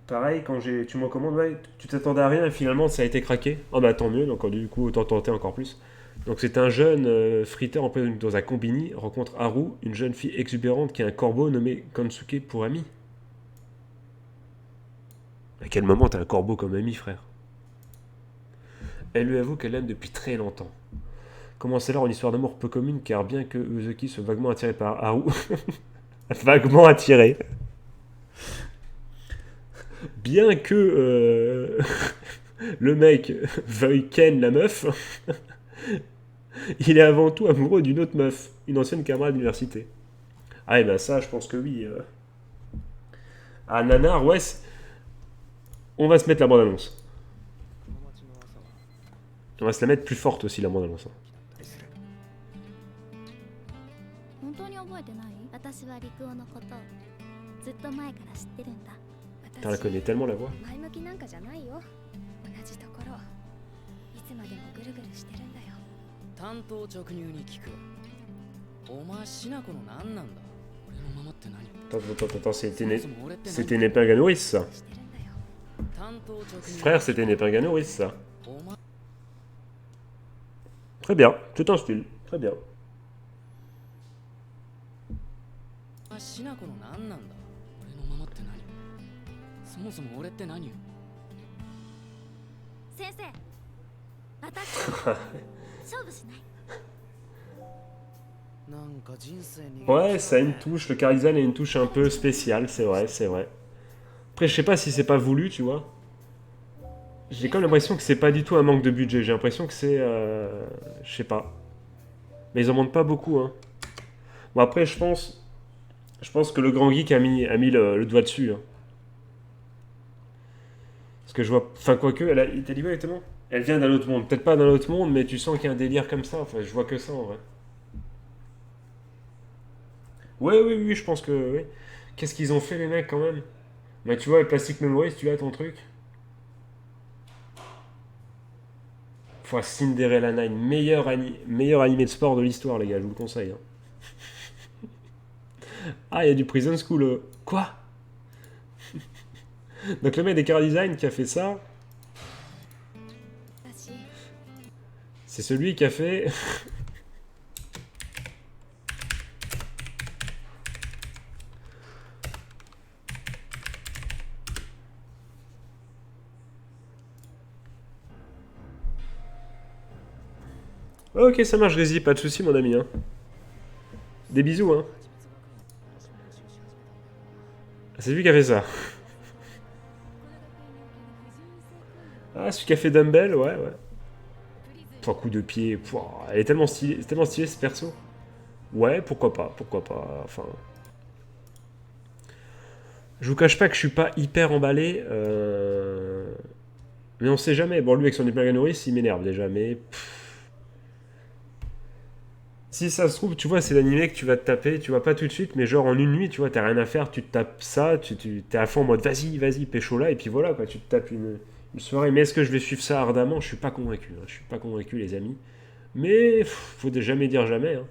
Pareil, quand tu me recommandes, ouais, tu t'attendais à rien et finalement ça a été craqué. Oh bah tant mieux, donc du coup autant tenter encore plus. Donc c'est un jeune fritter employé dans un combini, rencontre Haru, une jeune fille exubérante qui a un corbeau nommé Kansuke pour ami. À quel moment t'as un corbeau comme ami, frère? Elle lui avoue qu'elle l'aime depuis très longtemps. Commence alors une histoire d'amour peu commune, car bien que Uzuki soit vaguement attiré par Haru... vaguement attiré... Bien que le mec veuille ken la meuf, il est avant tout amoureux d'une autre meuf, une ancienne camarade d'université. Ah et ben ça, je pense que oui. Ah nanar, ouais... On va se mettre la bande-annonce. On va se la mettre plus forte aussi, la bande-annonce. Putain, la connaît tellement la voix. 単刀直入に聞く。お前しなこの何なんだ。俺のままって何？ Attends, c'était Nepinganoris ça. Frère, c'était Nepinganoris ça. Très bien, tout un style, très bien. しなこの何なんだ。俺のままって何？そもそも俺って何？先生、私勝負しない。 Ouais, ça a une touche, le Charizard a une touche un peu spéciale, c'est vrai, c'est vrai. Après, je sais pas si c'est pas voulu, tu vois. J'ai comme l'impression que c'est pas du tout un manque de budget, j'ai l'impression que c'est... je sais pas. Mais ils en montrent pas beaucoup, hein. Bon, après, je pense que le grand geek a mis le doigt dessus, hein. Parce que je vois... Enfin, quoique, il t'a dit quoi exactement? Elle vient d'un autre monde. Peut-être pas d'un autre monde, mais tu sens qu'il y a un délire comme ça. Enfin, je vois que ça, en vrai. Oui, je pense que... Oui. Qu'est-ce qu'ils ont fait, les mecs, quand même? Bah, tu vois, le Plastic Memories, tu as ton truc. Faut Cinderella 9, meilleur animé de sport de l'histoire, les gars, je vous le conseille. Hein. Ah, il y a du Prison School. Quoi? Donc le mec des Car Design qui a fait ça, c'est celui qui a fait... Ok, ça marche, Rizzy, pas de soucis, mon ami. Hein. Des bisous, hein. C'est lui qui a fait ça. Ah, celui qui a fait Dumbbell, ouais. Enfin, coup de pied, pouah, elle est tellement stylée, ce perso. Ouais, pourquoi pas, enfin... Je vous cache pas que je suis pas hyper emballé, mais on sait jamais. Bon, lui, avec son Hyperganoris, il m'énerve déjà, mais... Si ça se trouve, tu vois, c'est l'animé que tu vas te taper, tu vois pas tout de suite, mais genre en une nuit, tu vois, t'as rien à faire, tu te tapes ça, t'es à fond en mode vas-y, pécho là, et puis voilà, quoi, tu te tapes une soirée. Mais est-ce que je vais suivre ça ardemment? Je suis pas convaincu, hein. Je suis pas convaincu, les amis. Mais faut jamais dire jamais. Hein.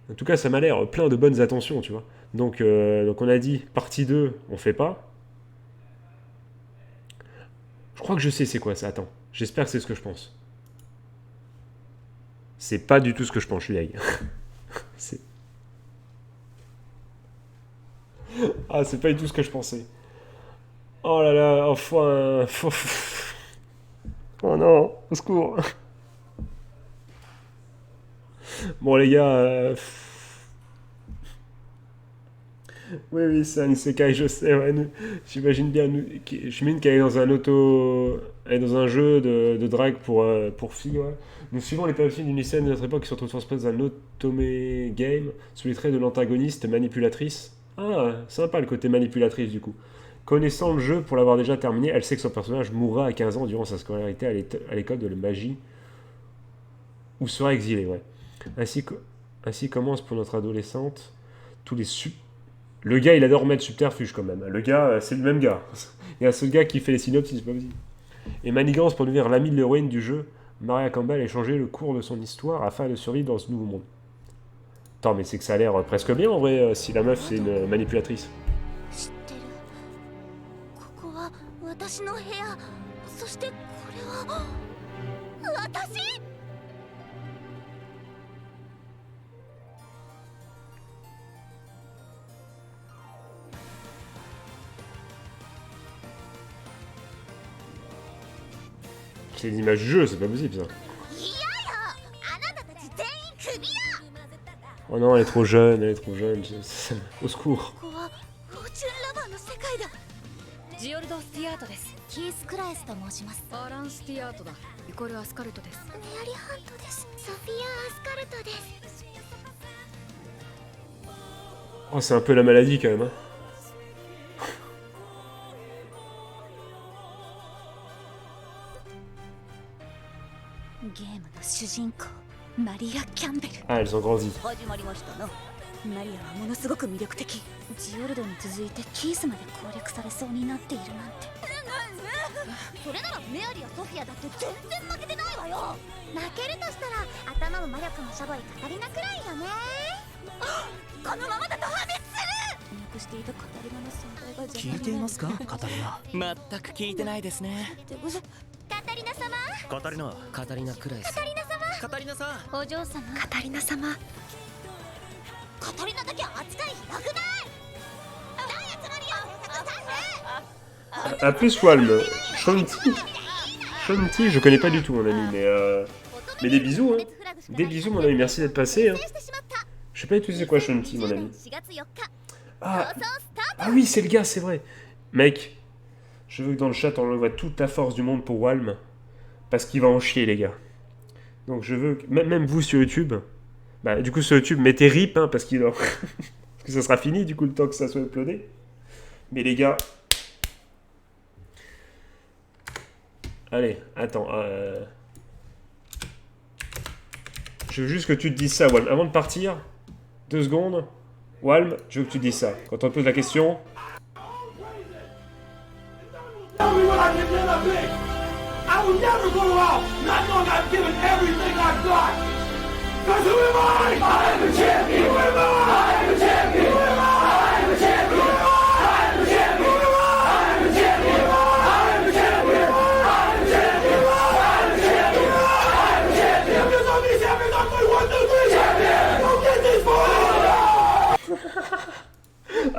En tout cas, ça m'a l'air plein de bonnes attentions, tu vois. Donc on a dit, partie 2, on fait pas. Je crois que je sais c'est quoi ça, attends. J'espère que c'est ce que je pense. C'est pas du tout ce que je pense, je suis là. C'est... Ah, c'est pas du tout ce que je pensais. Oh là là, enfin... Oh non, au secours. Bon les gars... Oui, c'est un isekai, je sais, ouais, j'imagine bien, j'imagine qu'elle est dans elle est dans un jeu de drague pour filles, ouais. Nous suivons les péripéties d'une lycéenne de notre époque qui se retrouve transposée dans un otome game sous les traits de l'antagoniste manipulatrice. Ah, sympa le côté manipulatrice du coup. Connaissant le jeu pour l'avoir déjà terminé, elle sait que son personnage mourra à 15 ans durant sa scolarité à l'école de la magie ou sera exilé, ouais. Ainsi commence pour notre adolescente Le gars, il adore mettre subterfuge quand même. Le gars, c'est le même gars. Il y a ce gars qui fait les synopsis, c'est pas possible. Et manigance pour devenir l'ami de l'héroïne du jeu, Maria Campbell a changé le cours de son histoire afin de survivre dans ce nouveau monde. Attends, mais c'est que ça a l'air presque bien en vrai, si la meuf c'est une manipulatrice. 知ってる。ここは私の部屋。そしてこれは私。 C'est des images du jeu, c'est pas possible ça. Oh non, elle est trop jeune, Au secours. ここはフォーチュンラバーの世界だ。ジオルド・スティアートです。キース・クラエスと申します。アラン・スティアートだ。イコール・アスカルトです。メアリハントです。ソフィア・アスカルトです。 Oh, c'est un peu la maladie quand même. Hein. ゲームの主人公マリア・キャンベル。 Ah, elles ont grandi. 始まりましたな。マリアはものすごく魅力的。ジオルドに続いてキースまで攻略されそうになっているなんて。それならメアリやソフィアだって全然負けてないわよ。負けるとしたら頭も魔力もしょぼいカタリナくらいよね。このままだと破滅する。見していたカタリナの存在が邪魔になる。聞いていますかカタリナ。全く聞いてないですね。カタリナ様。カタリナ。カタリナクライス。カタリナ様。カタリナさん。お嬢様。カタリナ様。カタリナだけ扱いひどくない。何やつまりよ。 Ah, plus Walm. Shanti, je connais pas du tout mon ami, mais des bisous hein. Des bisous mon ami, merci d'être passé hein. Je sais pas du tout c'est quoi Shanti mon ami. Ah, ah oui c'est le gars, c'est vrai. Mec, je veux que dans le chat on envoie toute la force du monde pour Walm. Parce qu'il va en chier les gars. Donc je veux que, même vous sur YouTube, bah du coup sur YouTube mettez RIP hein, parce qu'il parce que ça sera fini du coup le temps que ça soit uploadé. Mais les gars... Allez, attends. Je veux juste que tu te dises ça, Walm. Avant de partir, 2 secondes. Walm, je veux que tu te dises ça. Quand on te pose la question...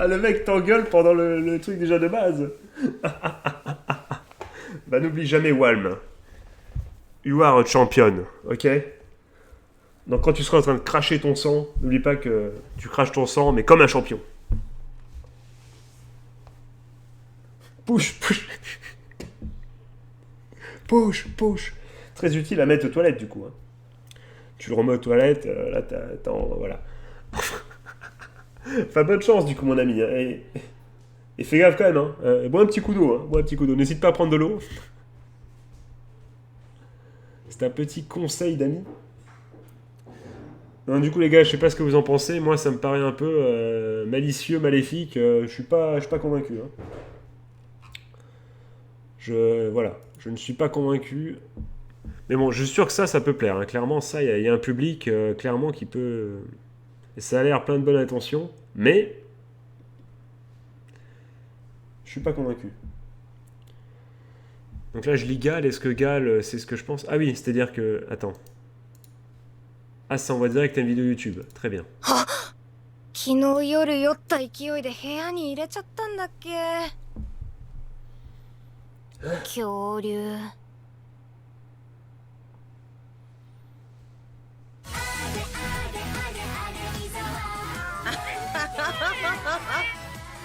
Ah, le mec t'engueule pendant le truc déjà de base. Bah n'oublie jamais Walm. You are a champion, ok? Donc quand tu seras en train de cracher ton sang, n'oublie pas que tu craches ton sang, mais comme un champion. Push, push. Push, push. Très utile à mettre aux toilettes du coup. Hein. Tu le remets aux toilettes, là t'as voilà. Enfin, bonne chance du coup mon ami. Hein. Et fais gaffe quand même. Hein. Bois un petit coup d'eau. Hein. Bois un petit coup d'eau. N'hésite pas à prendre de l'eau. C'est un petit conseil d'ami. Du coup les gars, je sais pas ce que vous en pensez. Moi ça me paraît un peu malicieux, maléfique. Je suis pas convaincu. Hein. Voilà. Je ne suis pas convaincu. Mais bon, je suis sûr que ça peut plaire. Hein. Clairement, ça, il y a un public clairement qui peut... Et ça a l'air plein de bonnes intentions, mais je suis pas convaincu. Donc là, je lis Gal. Est-ce que Gal, c'est ce que je pense? Ah oui, c'est-à-dire que... Attends. Ah, ça envoie direct à une vidéo YouTube. Très bien. 昨日夜酔った勢いで部屋に入れちゃったんだっけ。恐竜。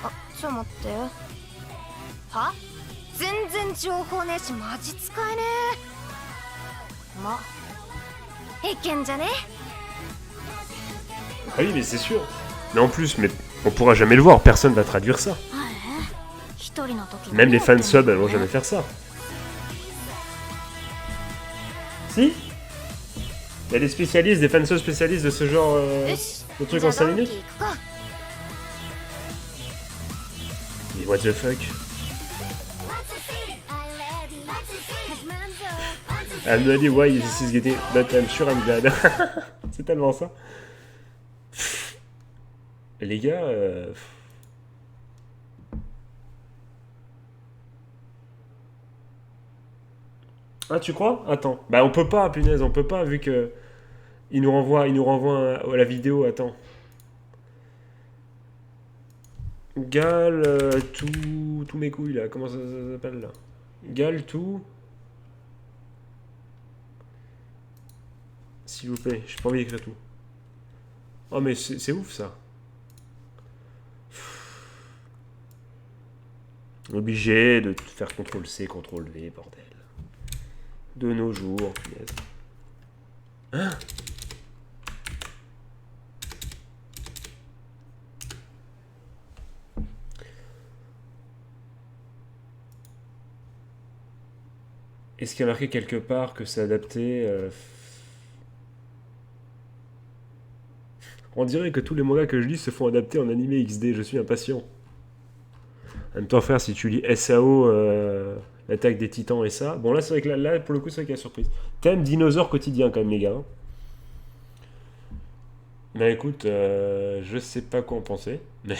あ、ちょっと待って。は？全然情報ねえしマジ使えねえ。ま、いけんじゃね？ Ah oui, mais c'est sûr. Mais en plus, on pourra jamais le voir. Personne va traduire ça. Même les fans subs, elles vont jamais faire ça. Si? Il y a des spécialistes, des fansubs spécialistes de ce genre de trucs en 5 minutes. what the fuck. I'm ready, why this is getting... But I'm sure I'm glad. C'est tellement ça. Les gars... Ah, tu crois? Attends. Bah, on peut pas, punaise, on peut pas, vu que... Il nous renvoie à la vidéo, attends. Gal, tous mes couilles, là. Comment ça s'appelle, là? Gal, tout... S'il vous plaît, j'ai pas envie d'écrire tout. Oh, mais c'est ouf, ça. Obligé de faire CTRL-C, CTRL-V, bordel. De nos jours, punaise. Hein? Est-ce qu'il y a marqué quelque part que c'est adapté On dirait que tous les mangas que je lis se font adapter en animé XD, je suis impatient. En même temps, frère, si tu lis SAO, l'attaque des titans et ça... Bon, là, c'est vrai que là, pour le coup, c'est vrai qu'il y a surprise. Thème dinosaure quotidien, quand même, les gars. Mais écoute, je sais pas quoi en penser. Mais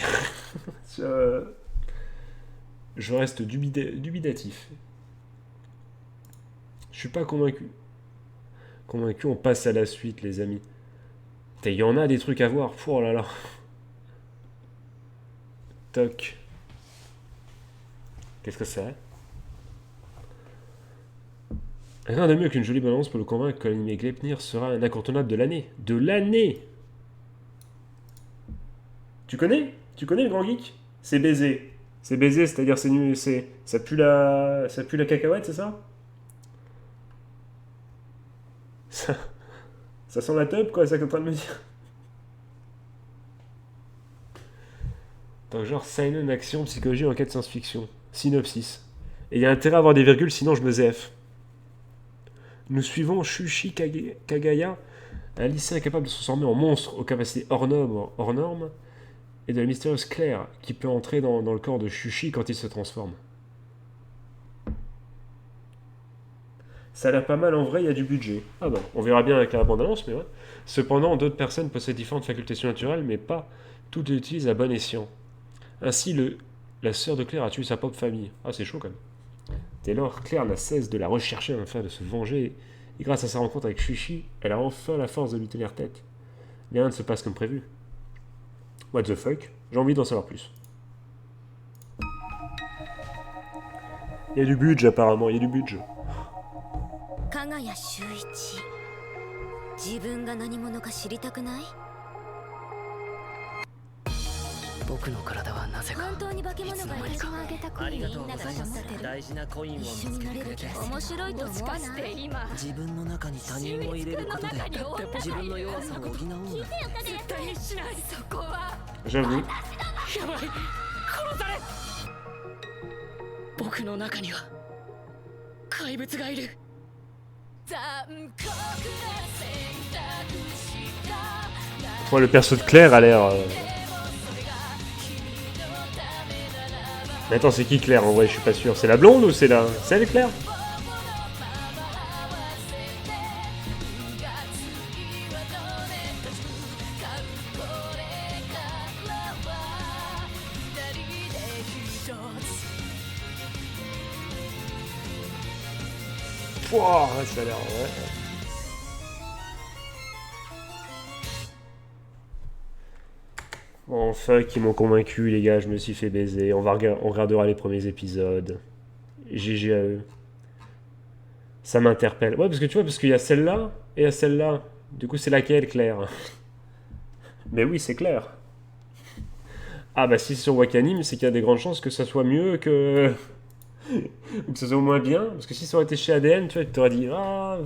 je reste dubitatif. Je suis pas convaincu. Convaincu, on passe à la suite, les amis. Il y en a des trucs à voir. Oh là là. Toc. Qu'est-ce que c'est? Rien de mieux qu'une jolie balance pour le convaincre que l'anime Gleipnir sera un incontournable de l'année. De l'année! Tu connais le grand geek? C'est baiser. C'est baiser, c'est-à-dire c'est nul, ça pue la cacahuète, c'est ça? Ça sent la teub, quoi, c'est ça que t'es en train de me dire. Donc genre, seinen, action, psychologie, enquête, science-fiction. Synopsis. Et il y a intérêt à avoir des virgules, sinon je me ZF. Nous suivons Shushi Kagaya, un lycéen incapable de se transformer en monstre aux capacités hors normes, et de la mystérieuse Claire, qui peut entrer dans le corps de Shushi quand il se transforme. Ça a l'air pas mal en vrai, il y a du budget. Ah bah, on verra bien avec la bande-annonce, mais ouais. Cependant, d'autres personnes possèdent différentes facultés surnaturelles, mais pas toutes les utilisent à bon escient. Ainsi, la sœur de Claire a tué sa propre famille. Ah, c'est chaud quand même. Dès lors, Claire n'a cesse de la rechercher afin de se venger, et grâce à sa rencontre avec Shushi, elle a enfin la force de lui tenir tête. Mais rien ne se passe comme prévu. What the fuck? J'ai envie d'en savoir plus. Il y a du budget apparemment, il y a du budget. 加賀谷修一、自分が何者か知りたくない？僕の体はなぜか本当に化け物が私があげたコインみんなが育てる。大事なコインを見一緒つけになれる気てくれて面白いと思わない？今自分の中に他人を入れることで自分の弱さを補うんだ。絶対にしないそこは J'avoue. やばい殺され僕の中には怪物がいる残酷な選択した Moi, le perso de Claire a l'air... Mais attends, c'est qui Claire en vrai? Je suis pas sûr. C'est la blonde ou c'est la... C'est elle Claire? Pouah, ça a l'air... Ouais. Bon, fuck, ils m'ont convaincu, les gars, je me suis fait baiser. On regardera les premiers épisodes. GG à eux. Ça m'interpelle. Ouais, parce que tu vois, parce qu'il y a celle-là et il y a celle-là. Du coup, c'est laquelle, Claire? Mais oui, c'est Claire. Ah bah si c'est sur Wakanim, c'est qu'il y a des grandes chances que ça soit mieux que... ou que ça soit au moins bien. Parce que si ça aurait été chez ADN, tu vois, tu t'aurais dit... Ah,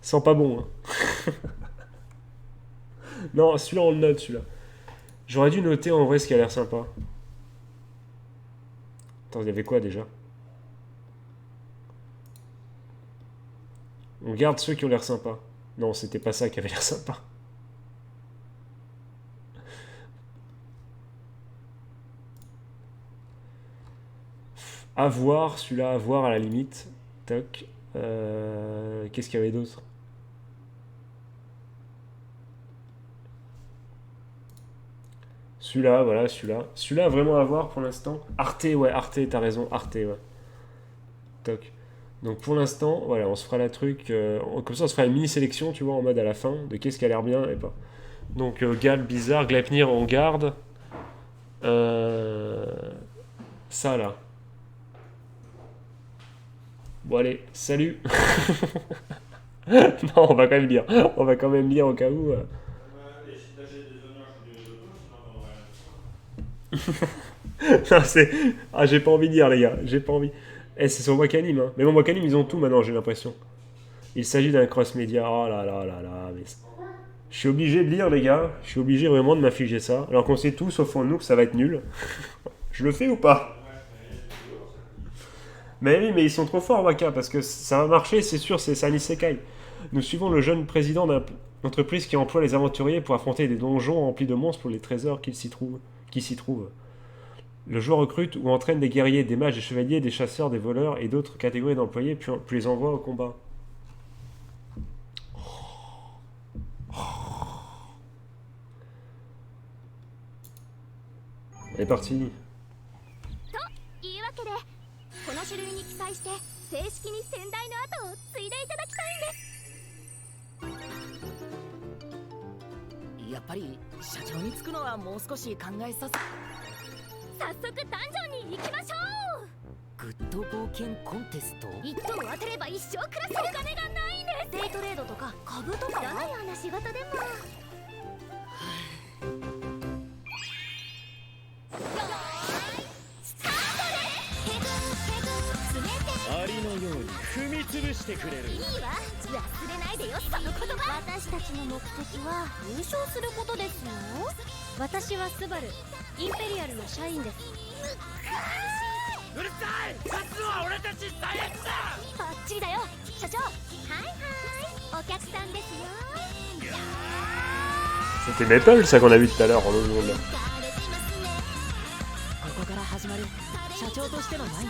sent pas bon, hein. Non, celui-là, on le note, celui-là. J'aurais dû noter en vrai ce qui a l'air sympa. Attends, il y avait quoi déjà? On garde ceux qui ont l'air sympas. Non, c'était pas ça qui avait l'air sympa. À voir, celui-là, à voir à la limite. Toc. Qu'est-ce qu'il y avait d'autre? Celui-là, voilà, celui-là. Celui-là, vraiment à voir pour l'instant. Arte, ouais, Arte, t'as raison, Arte, ouais. Toc. Donc pour l'instant, voilà, on se fera la truc. Comme ça, on se fera une mini-sélection, tu vois, en mode à la fin, de qu'est-ce qui a l'air bien et pas. Donc, Gal, bizarre, Gleipnir, on garde. Ça, là. Bon, allez, salut. Non, on va quand même lire. On va quand même lire au cas où. Non, c'est... Ah, j'ai pas envie de lire, les gars. J'ai pas envie. Eh, c'est sur Wakanim, hein. Mais bon, Wakanim, ils ont tout maintenant, j'ai l'impression. Il s'agit d'un cross-média. Oh là là là là. Mais... Je suis obligé de lire, les gars. Je suis obligé vraiment de m'infliger ça. Alors qu'on sait tous, au fond de nous, que ça va être nul. Je le fais ou pas? Mais oui, mais ils sont trop forts, Waka, parce que ça va marcher, c'est sûr, c'est un isekai. Nous suivons le jeune président d'une entreprise qui emploie les aventuriers pour affronter des donjons remplis de monstres pour les trésors qui s'y trouvent. Le joueur recrute ou entraîne des guerriers, des mages, des chevaliers, des chasseurs, des voleurs et d'autres catégories d'employés, puis les envoie au combat. On est parti. この書類に記載して正式に先代の後を継いでいただきたいんです。やっぱり社長に就くのはもう少し考えさせ。早速ダンジョンに行きましょう。グッド冒険コンテスト。1等当てれば一生暮らせる。お金がないんです。デイトレードとか株とかどのような仕事でも。アリのように踏み潰してくれる。いいわ、忘れないでよその言葉。私たちの目的は優勝することですよ。私はスバル、インペリアルの社員です。うるさい、勝つのは俺たち最悪だ。バッチリだよ社長。はいはい、お客さんですよ。 C'était Maple, ça qu'on a vu tout à l'heure en autre monde. ここから始まる社長としての毎日。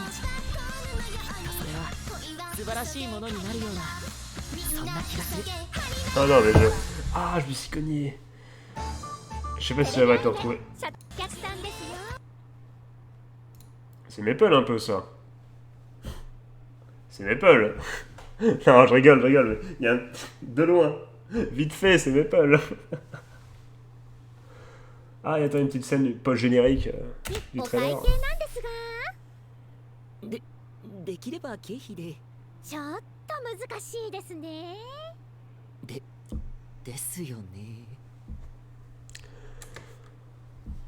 それは素晴らしいものになるようなそんな気がする。 Ah non, mais je... Ah, je me suis cogné. Je sais pas si j'avais à te retrouver. C'est Maple un peu ça. C'est Maple. Non, je rigole, mais il y a un... de loin. Vite fait, c'est Maple. Ah, et attends, une petite scène post-générique du trailer. できれば経費で。ちょっと難しいですね。ですよね。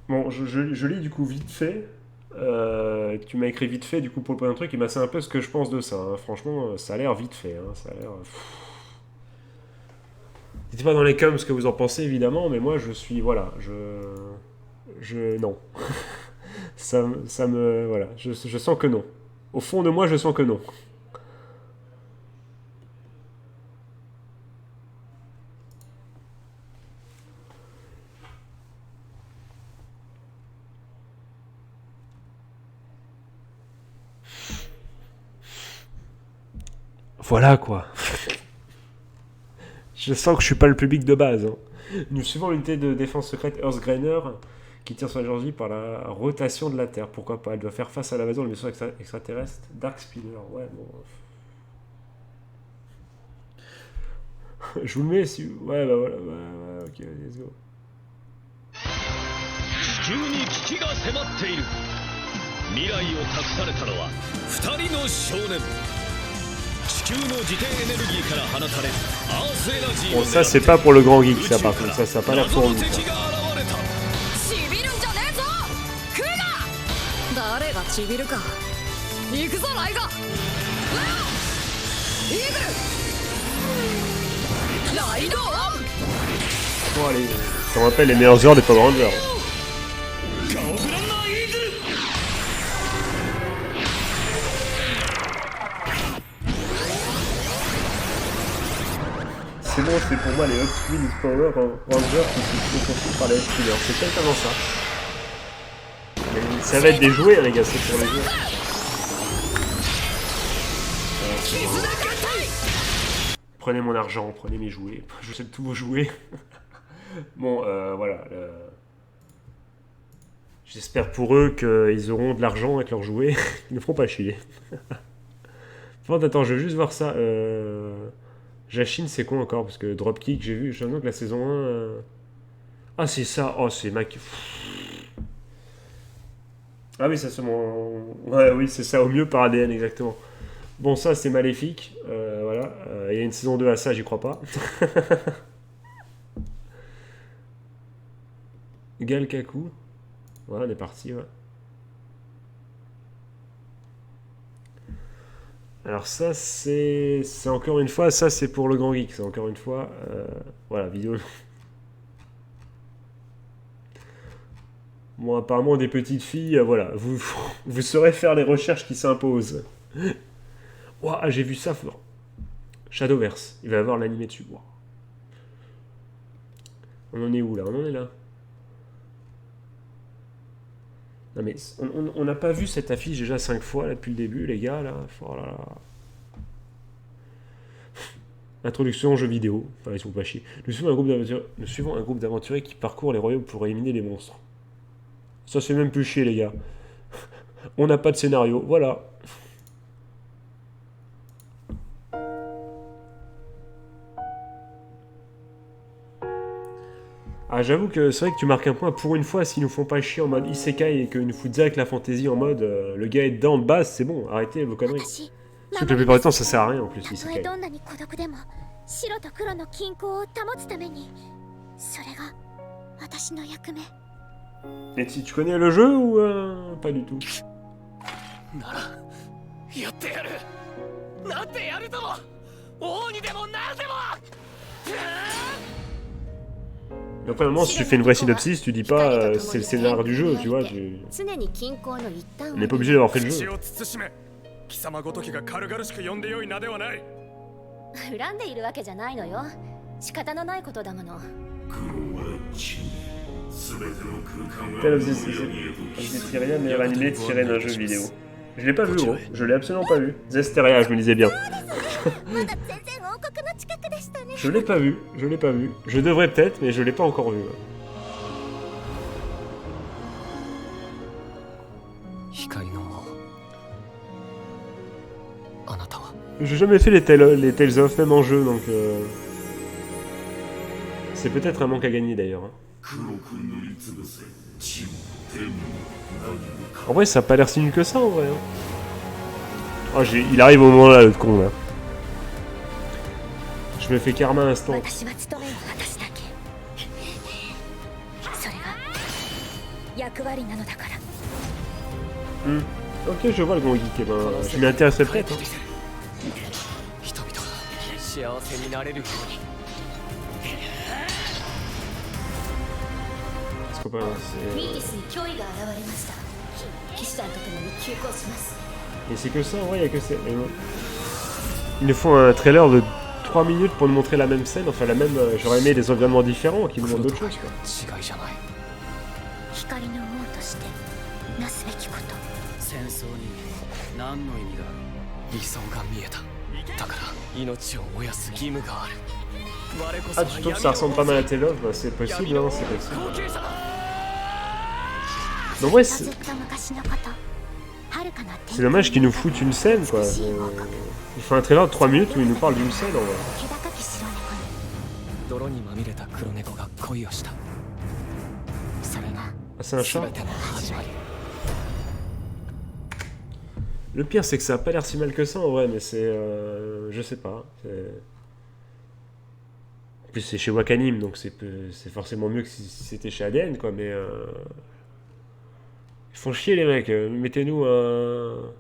Bon, je lis du coup vite fait. Tu m'as écrit vite fait du coup pour le premier truc, et bah c'est un peu ce que je pense de ça. Hein. Franchement, ça a l'air vite fait. Hein. Ça a l'air. Dites pas dans les coms ce que vous en pensez évidemment, mais moi je suis voilà, non. ça me voilà, je sens que non. Au fond de moi, je sens que non. Voilà quoi. Je sens que je suis pas le public de base. Hein. Nous suivons l'unité de défense secrète Earthgreiner qui tire sur la Géorgie par la rotation de la Terre. Pourquoi pas? Elle doit faire face à l'invasion de vaisseaux extraterrestres. Dark Spinner, ouais, bon. Je vous le mets si. Ouais, bah voilà, ouais, ok, let's go. 地球に危機が迫っている。未来を託されたのは2人の少年。地球の自転エネルギーから放たれるアースエナジー。 Bon, ça c'est pas pour le grand geek, ça par contre, ça a pas l'air pour nous. ちびるんじゃねえぞクーガ。誰がちびるか。行くぞライガ。イーグルライドオン。 Bon allez, ça me rappelle les meilleures heures des Power Rangers. C'est bon, c'est pour moi les Upspeed Power Rangers qui sont construits par les Upspeeders. C'est totalement ça. Mais ça va être des jouets, les gars, c'est pour les jouets. Prenez mon argent, prenez mes jouets. Je sais tous vos jouets. Bon, voilà. J'espère pour eux qu'ils auront de l'argent avec leurs jouets. Ils ne feront pas chier. Bon, attends, je veux juste voir ça. Jachine, c'est quoi encore? Parce que Dropkick, j'ai vu, j'ai l'impression que la saison 1... Ah, c'est ça. Oh, c'est Mac... Ah oui, ça c'est mon... Ouais, oui, c'est ça, au mieux par ADN, exactement. Bon, ça, c'est Maléfique. Voilà. Il y a une saison 2 à ça, j'y crois pas. Galkaku. Voilà, on est parti, ouais. Alors ça, c'est encore une fois, ça c'est pour le grand geek, c'est encore une fois, voilà, vidéo. Bon, apparemment des petites filles, voilà, vous saurez faire les recherches qui s'imposent. Ouah, j'ai vu ça, Shadowverse, il va y avoir l'animé dessus. Wow. On en est où là? On en est là. Non mais on n'a pas vu cette affiche déjà 5 fois là, depuis le début, les gars, là. Oh là là. Introduction aux jeux vidéo. Enfin, ils sont pas chiés. Nous suivons un groupe d'aventuriers qui parcourt les royaumes pour éliminer les monstres. Ça c'est même plus chier, les gars. On n'a pas de scénario, voilà. Ah, j'avoue que c'est vrai que tu marques un point pour une fois s'ils nous font pas chier en mode isekai et qu'ils nous foutent direct la fantasy en mode le gars est dedans de base, c'est bon, arrêtez vos conneries. Parce que la plupart du temps ça sert à rien en plus, isekai. Et si tu connais le jeu ou pas du tout? Donc, premièrement, si tu fais une vraie synopsis, tu dis pas c'est le scénario du jeu, tu vois. On n'est pas obligé d'avoir fait le jeu. 恨んでいるわけじゃないのよ。仕方のないことだもの。 Tale of Zestiria, meilleur animé tiré d'un jeu vidéo. Je l'ai pas vu, gros. Je l'ai absolument pas vu. Zestiria, je me disais bien. Je l'ai pas vu, je l'ai pas vu. Je devrais peut-être, mais je l'ai pas encore vu. J'ai jamais fait les Tales of, même en jeu, donc... C'est peut-être un manque à gagner, d'ailleurs. En vrai, ça a pas l'air si nul que ça, en vrai. Oh, il arrive au moment là, le con, là. Je me fais karma instant. Ok, je vois le grand geek. Eh ben, je m'y intéresserai peut-être. Hein. Et c'est que ça, en vrai, il n'y a que ça. Ils nous font un trailer de 3 minutes pour nous montrer la même scène, enfin la même... J'aurais aimé des environnements différents qui nous montrent d'autres choses, quoi. Ah, tu trouves que ça ressemble pas mal à Tale of? Bah, c'est possible, hein, c'est possible. Donc ouais, c'est dommage qu'ils nous foutent une scène, quoi. Il faut un trailer de 3 minutes où il nous parle d'une scène, en vrai. Ah, c'est un chat? Le pire, c'est que ça a pas l'air si mal que ça, en vrai, mais c'est... je sais pas. En plus, c'est chez Wakanim, donc c'est forcément mieux que si c'était chez ADN, quoi, mais... Ils font chier, les mecs. Mettez-nous un...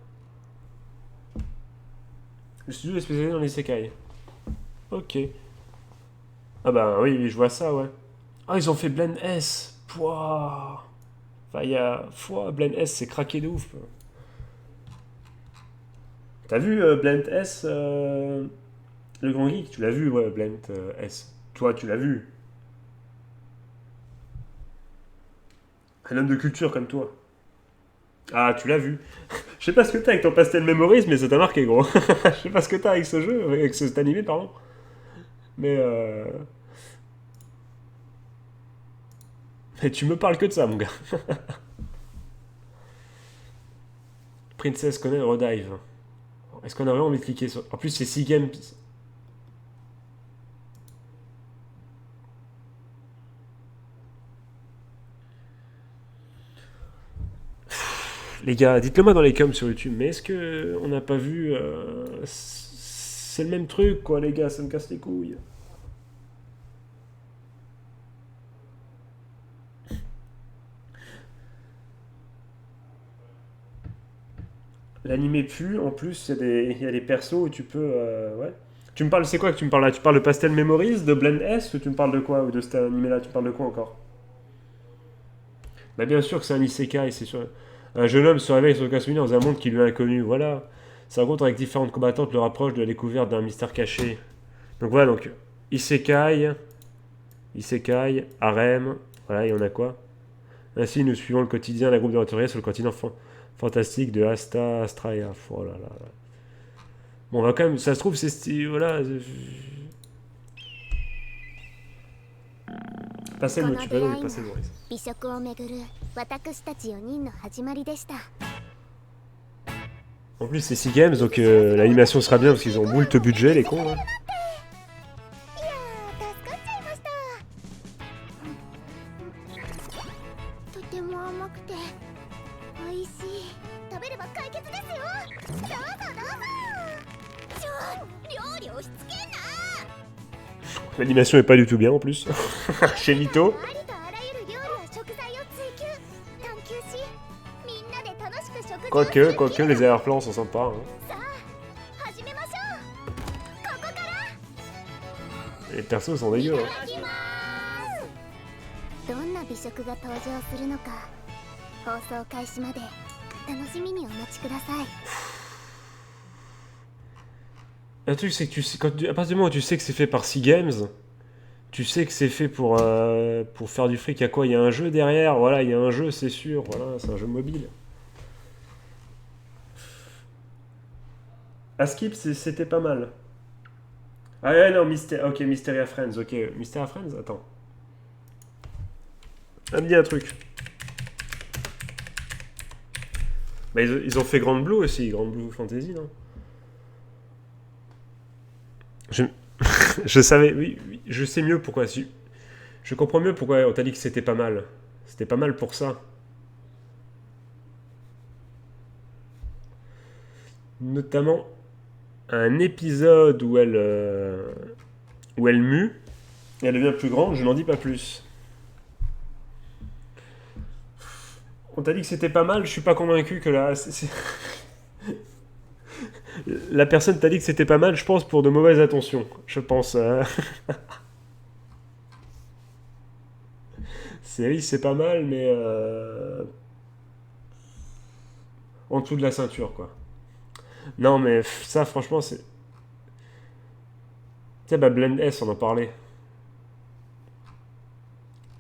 Le studio est spécialisé dans les isekai. Ok. Ah bah oui, je vois ça, ouais. Ah, ils ont fait Blend S. Pouah. Enfin, il y a... Blend S, c'est craqué de ouf. T'as vu Blend S, le grand geek? Tu l'as vu, ouais, Blend S. Toi, tu l'as vu. Un homme de culture comme toi. Ah, tu l'as vu. Je sais pas ce que t'as avec ton pastel mémorise, mais ça t'a marqué, gros. Je sais pas ce que t'as avec ce jeu, avec cet animé, pardon. Mais Mais tu me parles que de ça, mon gars. Princess Conan Redive. Est-ce qu'on a vraiment envie de cliquer sur... En plus, c'est 6 games. Les gars, dites-le moi dans les coms sur YouTube, mais est-ce que on n'a pas vu... C'est le même truc, quoi, les gars, ça me casse les couilles. L'animé pue, en plus, il y a des persos où tu peux... ouais. Tu me parles, c'est quoi que tu me parles là? Tu parles de Pastel Memories, de Blend S, ou tu me parles de quoi? Ou de cet animé-là, tu parles de quoi encore? Bah bien sûr que c'est un isekai, c'est sûr. Un jeune homme se réveille sur le cas souvenir dans un monde qui lui est inconnu, voilà. Sa rencontre avec différentes combattantes le rapproche de la découverte d'un mystère caché. Donc voilà, donc, isekai, harem, voilà, et on a quoi? Ainsi, nous suivons le quotidien d'un groupe d'aventuriers sur le continent fantastique de Astraea. Oh là là là. Bon, on va quand même, ça se trouve, c'est... Voilà. Passez le mot, tu peux donc passer le Maurice. 美食をめぐる私たち4人の始まりでした。 En plus, c'est 6 games, donc l'animation sera bien parce qu'ils ont moult budget, les cons. Hein. いやー助かっちゃいました。とても甘くて美味しい。食べれば解決ですよ。どうぞどうぞ。料理押し付けんな。 L'animation est pas du tout bien en plus. Chez Mito. Quoique, les arrière-plans sont sympas. Hein. Les persos sont dégueux. Hein. どんな美食が登場するのか放送開始まで楽しみにお待ちください。 Un truc, c'est que tu sais, à partir du moment où tu sais que c'est fait par 6 games, tu sais que c'est fait pour faire du fric. Il y a quoi? Il y a un jeu derrière, voilà, il y a un jeu, c'est sûr, voilà, c'est un jeu mobile. À Skip, c'était pas mal. Ah ouais, non, ok, Mysteria Friends, ok. Mysteria Friends, attends. Ça me dit un truc. Bah, ils ont fait Grand Blue aussi, Grand Blue Fantasy, non? Je savais, oui, je sais mieux pourquoi. Je comprends mieux pourquoi on t'a dit que c'était pas mal. C'était pas mal pour ça. Notamment un épisode où elle mue et elle devient plus grande, je n'en dis pas plus. On t'a dit que c'était pas mal, je suis pas convaincu que là... La personne t'a dit que c'était pas mal, je pense, pour de mauvaises intentions. Je pense. Oui, c'est pas mal, mais en dessous de la ceinture, quoi. Non, mais ça, franchement, c'est... Tiens, bah, Blend S, on en parlait.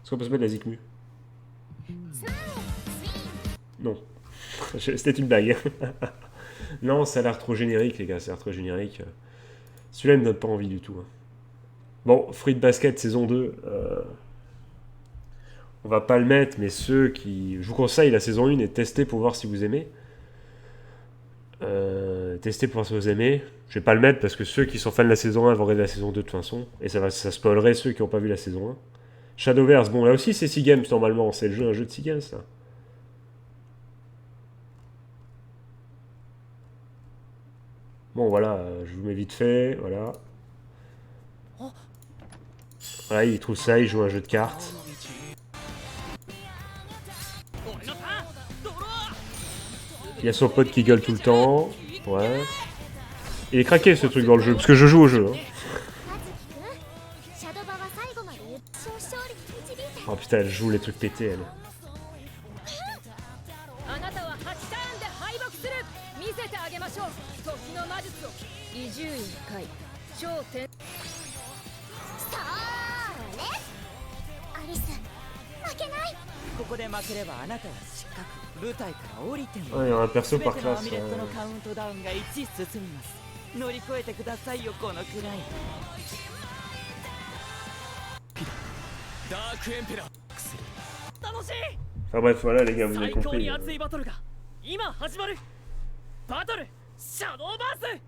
Est-ce qu'on peut se mettre la Zikmu? Non. C'était une blague. Non, ça a l'air trop générique, les gars, ça a l'air trop générique. Celui-là, il me donne pas envie du tout. Hein. Bon, Fruit Basket saison 2, on va pas le mettre, mais ceux qui... Je vous conseille la saison 1 et testez pour voir si vous aimez. Testez pour voir si vous aimez. Je vais pas le mettre parce que ceux qui sont fans de la saison 1 vont regarder la saison 2 de toute façon. Et ça spoilerait ceux qui n'ont pas vu la saison 1. Shadowverse, bon, là aussi c'est 6 games normalement, c'est un jeu de 6 games, ça. Bon, voilà, je vous mets vite fait, voilà. Voilà, il trouve ça, il joue un jeu de cartes. Il y a son pote qui gueule tout le temps. Ouais. Il est craqué ce truc dans le jeu, parce que je joue au jeu. Hein. Oh putain, elle joue les trucs pétés, elle. 舞台から降りても Ah, il y a un perso 全 par てのア classe. ミレットのカウントダウンが1進みます乗り越えてくださいよこのくらいダークエンペラー楽しい Enfin bref, voilà les gars, vous avez 最高 compris. に熱いバトルが今始まるバトルシャドーバース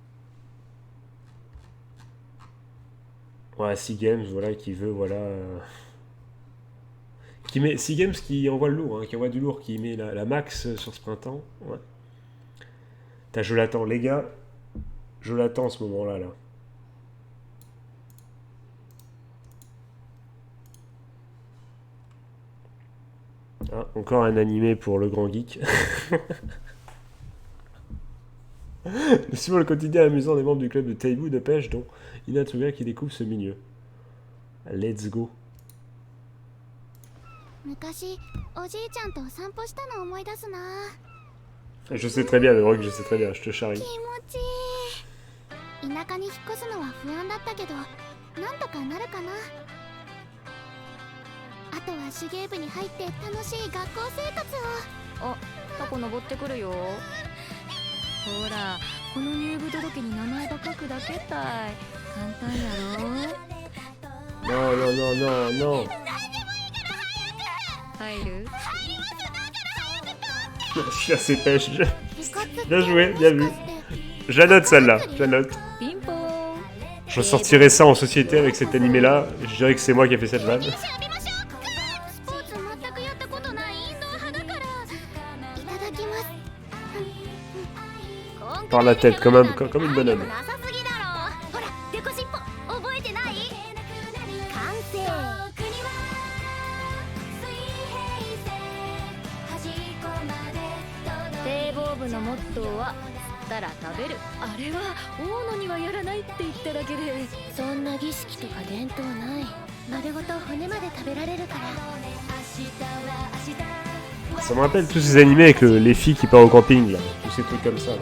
Ouais, 6 games, voilà, qui veut, voilà. Qui met 6 games qui envoie le lourd, hein, qui envoie du lourd, qui met la max sur ce printemps. Ouais. Putain, je l'attends, les gars. Je l'attends ce moment-là, là. Ah, encore un animé pour le grand geek. Nous suivons le quotidien amusant des membres du club de Taibu de pêche, dont Inatsuga qui découvre ce milieu. Let's go. 昔おじいちゃんと散歩したの思い出すな Je sais très bien, le rock, je sais très bien, je te charrie. 気持ちいい田舎に引っ越すのは不安だったけどなんとかなるかなあとは手芸部に入って楽しい学校生活をあ、タコ登ってくるよほら、この入部届に名前ば書くだけたい簡単やろ Non, non, non, non, non. 入る Je suis assez pêche. Bien joué, bien vu. J'annote celle-là, j'annote. ピンポーン Je ressortirai ça en société avec cet animé-là. Je dirais que c'est moi qui ai fait cette vanne. スポーツ全くやったことないインドア派だからいただきます Par la tête, comme une bonhomme. なさすぎだろほらデコ尻尾覚えてない完成堤防部のモットーは釣ったら食べるあれは大野にはやらないって言っただけでそんな儀式とか伝統ない丸ごと骨まで食べられるから Ça me rappelle tous ces animés avec les filles qui partent au camping, là. Tous ces trucs comme ça. Là.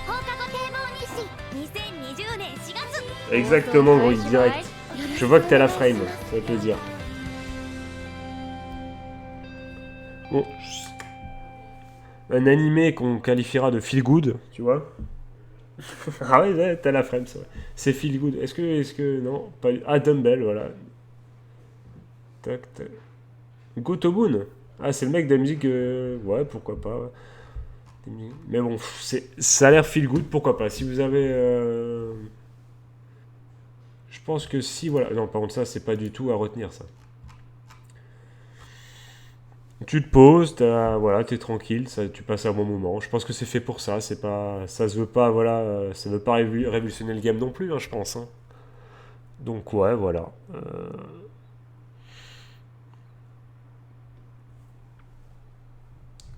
放課後堤防日誌2020年4月 Exactement, gros, direct. Je vois que t'es à la frame, ça fait plaisir. Bon, un animé qu'on qualifiera de feel good, tu vois. Ah ouais, t'as la frame, c'est vrai. C'est feel good. Est-ce que non, pas ah Dumbbell, voilà. Tac, tac. Gotobun. Ah, c'est le mec de la musique. Ouais, pourquoi pas. Mais bon, ça a l'air feel good, pourquoi pas. Si vous avez. Je pense que si, voilà. Non, par contre, ça, c'est pas du tout à retenir, ça. Tu te poses, voilà, t'es tranquille, ça, tu passes un bon moment. Je pense que c'est fait pour ça. C'est pas, ça se veut pas, voilà, ça veut pas révolutionner le game non plus, hein, je pense. Hein. Donc ouais, voilà.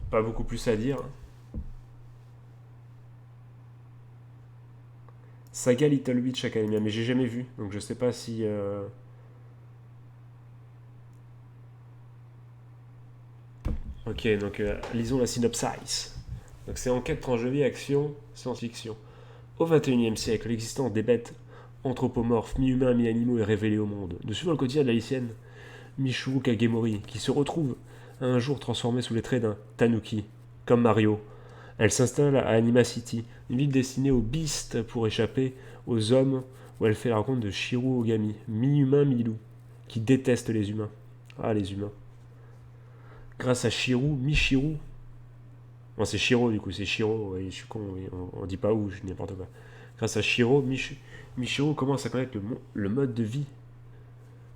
Pas beaucoup plus à dire. Saga Little Witch Academia, mais j'ai jamais vu, donc je sais pas si. Ok, donc lisons la synopsis. Donc c'est enquête, tranche de vie, action, science-fiction. Au XXIe siècle, l'existence des bêtes anthropomorphes, mi-humains, mi-animaux est révélée au monde. Nous suivons le quotidien de la lycéenne Michuru Kagemori, qui se retrouve un jour transformée sous les traits d'un tanuki, comme Mario. Elle s'installe à Anima City, une ville destinée aux beasts pour échapper aux hommes, où elle fait la rencontre de Shiro Ogami, mi-humain, mi-loup, qui déteste les humains. Ah, les humains. Grâce à Michiru. Non, c'est Shiro du coup, c'est Shiro, ouais, je suis con, oui, on dit pas où, je dis n'importe quoi. Grâce à Shiro, Michiru commence à connaître le mode de vie,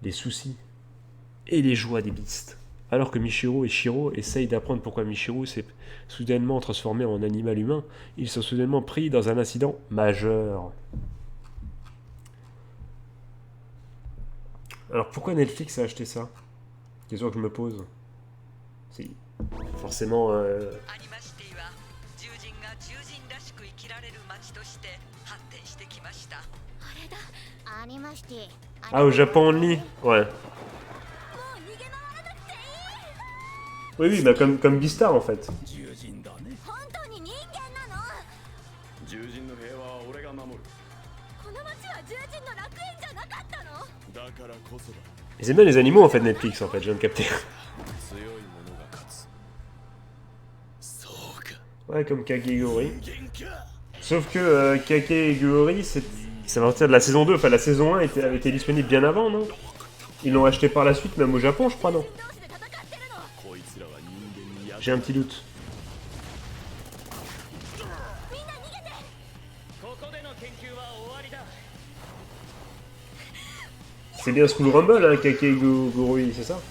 les soucis et les joies des beasts. Alors que Michiru et Shiro essayent d'apprendre pourquoi Michiru s'est soudainement transformé en animal humain, ils sont soudainement pris dans un incident majeur. Alors pourquoi Netflix a acheté ça? Question que je me pose. C'est forcément. Ah, au Japon only? Ouais. Oui, oui, bah comme Beastar en fait. Ils aiment bien les animaux en fait, Netflix en fait, je viens de capter. Ouais, comme Kakegurui. Sauf que Kakegurui, ça va partir de la saison 2. Enfin, la saison 1 avait été disponible bien avant, non? Ils l'ont acheté par la suite, même au Japon, je crois, non? J'ai un petit doute. C'est bien School Rumble, hein, Kakegurui, c'est ça?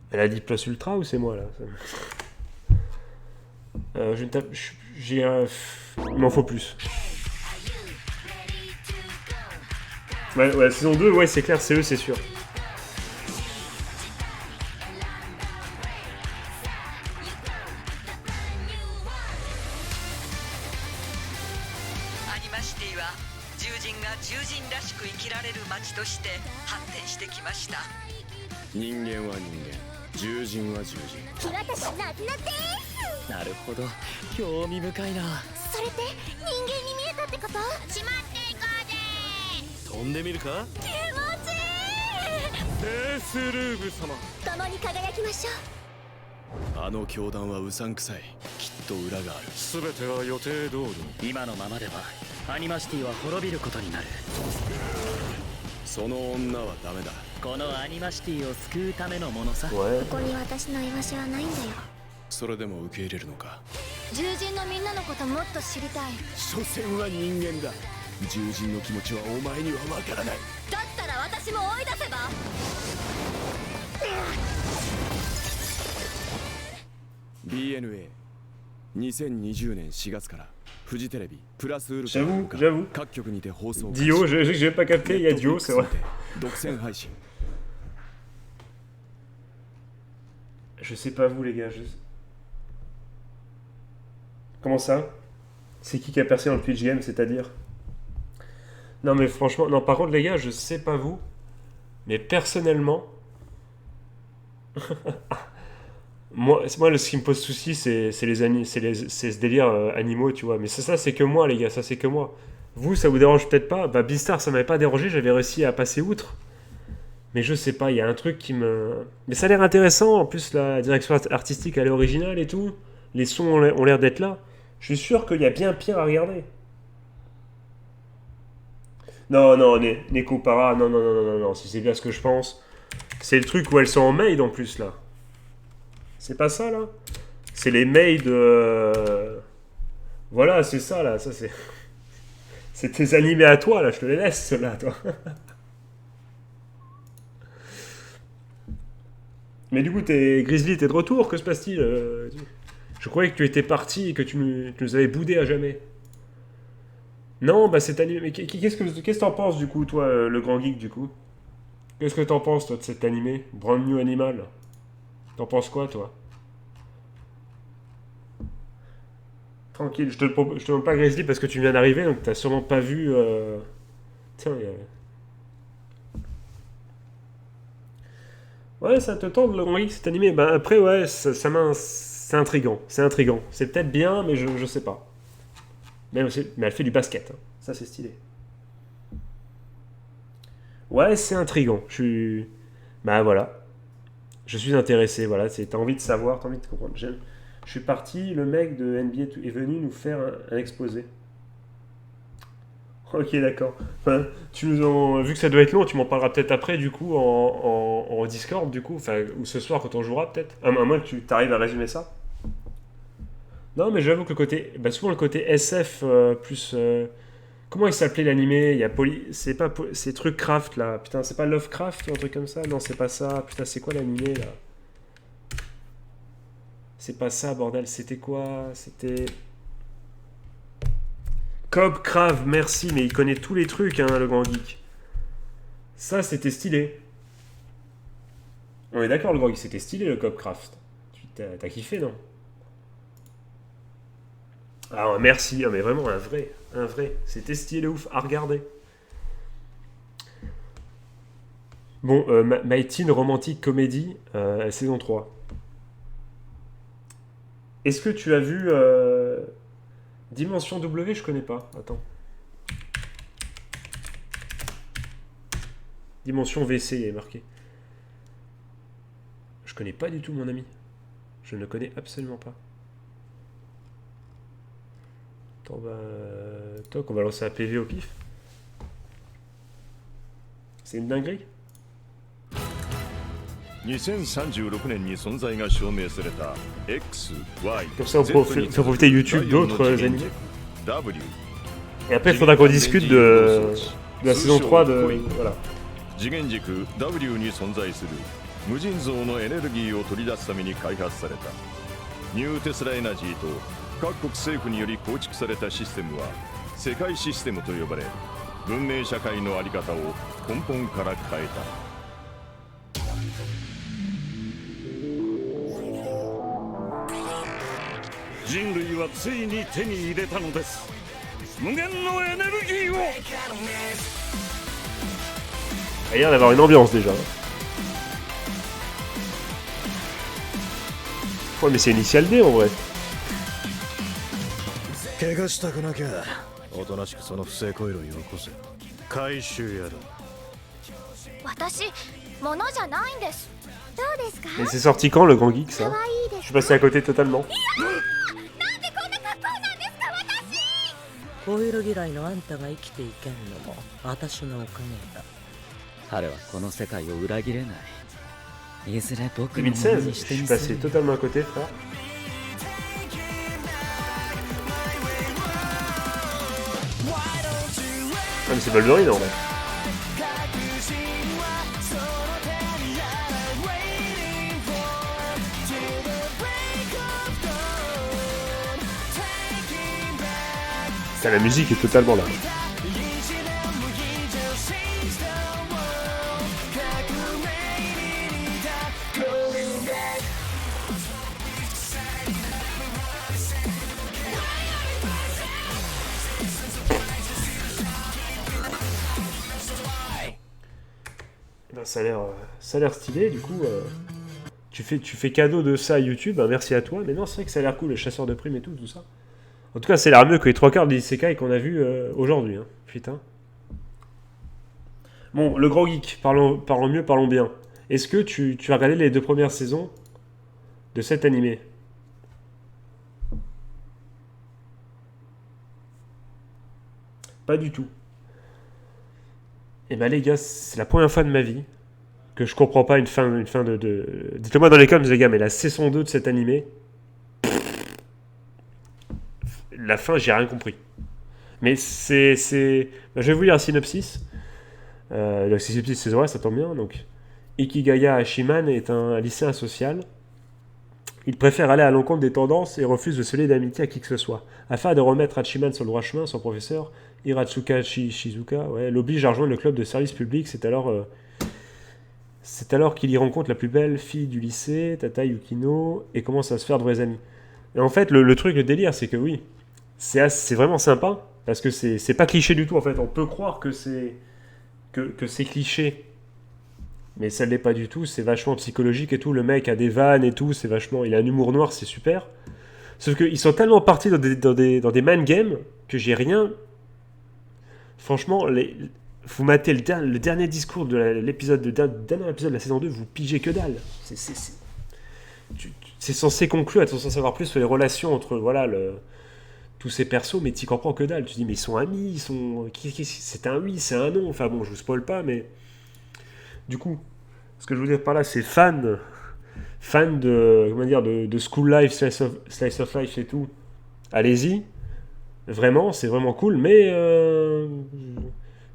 Elle a dit Plus Ultra ou c'est moi là? Je ne tape. J'ai un. Il m'en faut plus. Ouais, ouais, saison 2, ouais, c'est clair, c'est eux, c'est sûr. J'avoue. Dio, j'ai pas capté, il y a Dio, c'est vrai. Je sais pas vous les gars, Comment ça? C'est qui a percé dans le Twitch Game, c'est-à-dire? Non mais franchement, non par contre les gars, je sais pas vous, mais personnellement... moi, ce qui me pose souci, c'est ce délire animaux, tu vois. Mais ça c'est que moi les gars, ça c'est que moi. Vous, ça vous dérange peut-être pas? Bah Beastar, ça m'avait pas dérangé, j'avais réussi à passer outre. Mais je sais pas, il y a un truc qui me... Mais ça a l'air intéressant, en plus la direction artistique elle est originale et tout. Les sons ont l'air d'être là. Je suis sûr qu'il y a bien pire à regarder. Non, Neko Para, non, si c'est bien ce que je pense. C'est le truc où elles sont en maid en plus là. C'est pas ça là? C'est les maids Voilà, c'est ça là, ça c'est... C'est tes animés à toi là, je te les laisse ceux-là toi. Mais du coup, Grizzly, t'es de retour, que se passe-t-il? Je croyais que tu étais parti et que tu nous avais boudé à jamais. Non, bah cet animé... Mais qu'est-ce que t'en penses du coup, toi, le grand geek du coup? Qu'est-ce que t'en penses, toi, de cet animé? Brand New Animal. T'en penses quoi, toi? Tranquille, je te demande pas Grizzly parce que tu viens d'arriver, donc t'as sûrement pas vu... Tiens, il y a... Ouais, ça te tente le grand geek cet animé? Bah après, ouais, c'est intriguant. C'est intriguant. C'est peut-être bien, mais je sais pas. Mais elle fait du basket. Hein. Ça, c'est stylé. Ouais, c'est intriguant. Bah voilà. Je suis intéressé, voilà. T'as envie de savoir, t'as envie de comprendre. Je suis parti, le mec de NBA est venu nous faire un exposé. Ok, d'accord. Enfin, vu que ça doit être long, tu m'en parleras peut-être après, du coup, en Discord, du coup, enfin, ou ce soir quand on jouera, peut-être. À moins que tu t'arrives à résumer ça. Non, mais j'avoue que le côté... Bah, souvent, le côté SF, plus... comment il s'appelait l'animé? Il y a c'est Truckcraft, là. Putain, c'est pas Lovecraft ou un truc comme ça? Non, c'est pas ça. Putain, c'est quoi l'animé, là? C'est pas ça, bordel. C'était quoi? C'était... Cobb Crave, merci, mais il connaît tous les trucs, hein, le grand geek. Ça, c'était stylé. On est d'accord, le grand geek, c'était stylé, le Cobb Craft. T'as kiffé, non? Ah, merci, mais vraiment, un vrai. C'était stylé de ouf, à regarder. Bon, My Teen Romantic Comedy, saison 3. Est-ce que tu as vu... Dimension W, je connais pas. Attends. Dimension VC, il est marqué. Je connais pas du tout mon ami. Je ne le connais absolument pas. Attends, toc, on va lancer un PV au pif. C'est une dinguerie. 2036年に存在が証明された X、Y、 Comme ça, on peut profiter YouTube d'autres animés. W Et après, il faudra qu'on discute de la saison 3 de... Voilà. 次元軸 W に存在する無尽蔵のエネルギーを取り出すために開発されたニューテスラエナジーと各国政府により構築されたシステムは世界システムと呼ばれ文明社会の在り方を根本から変えた人類はついに手に入れたのです無限のエネルギーを Il a l'air d'avoir une ambiance déjà. Ouais, mais c'est Initial D en vrai. 怪我したくなきゃおとなしくその不正行為をよこせ回収やろ私物じゃないんですどうですか Et c'est sorti quand le Grand Geek ça? 可愛いです Je suis passé à côté totalement. なんでこんな格好なんですか私オイル嫌いのあんたが生きていけんのも私のおかげだ彼はこの世界を裏切れないいずれ僕のもの2016, に je してみ suis せ passé る totalement à côté, frère. Ah, mais c'est Wolverine en vrai. Putain, la musique est totalement là. Ben, ça a l'air stylé, du coup, tu fais cadeau de ça à YouTube, ben, merci à toi, mais non, c'est vrai que ça a l'air cool, le chasseur de primes et tout ça. En tout cas, c'est l'air mieux que les 3/4 des isekai qu'on a vu aujourd'hui, hein. Putain. Bon, le Grand Geek, parlons mieux, parlons bien. Est-ce que tu as regardé les 2 premières saisons de cet animé? Pas du tout. Et bah les gars, c'est la première fois de ma vie que je comprends pas une fin de... Dites-le-moi dans les commentaires, les gars, mais la saison 2 de cet animé... La fin, j'ai rien compris. Mais c'est... Bah, je vais vous lire un synopsis. Le synopsis, c'est vrai, ça tombe bien. Donc, Ikigaya Hashiman est un lycéen social. Il préfère aller à l'encontre des tendances et refuse de se lier d'amitié à qui que ce soit. Afin de remettre Hachiman sur le droit chemin, son professeur, Hiratsuka Shizuka, l'oblige à rejoindre le club de service public. C'est alors qu'il y rencontre la plus belle fille du lycée, Tata Yukino, et commence à se faire de vrais amis. Et en fait, le truc, le délire, c'est que oui, c'est vraiment sympa, parce que c'est pas cliché du tout, en fait. On peut croire que c'est cliché, mais ça l'est pas du tout, c'est vachement psychologique et tout. Le mec a des vannes et tout, c'est vachement... Il a un humour noir, c'est super. Sauf qu'ils sont tellement partis dans des mind games que j'ai rien... Franchement, vous matez le dernier discours de l'épisode de la saison 2, vous pigez que dalle. C'est censé conclure, être censé savoir plus sur les relations entre tous ces persos, mais t'y comprends que dalle. Tu te dis, mais ils sont amis, c'est un oui, c'est un non. Enfin bon, je vous spoil pas, mais du coup, ce que je veux dire par là, c'est fan de, comment dire, de school life, slice of life et tout. Allez-y, vraiment, c'est vraiment cool, mais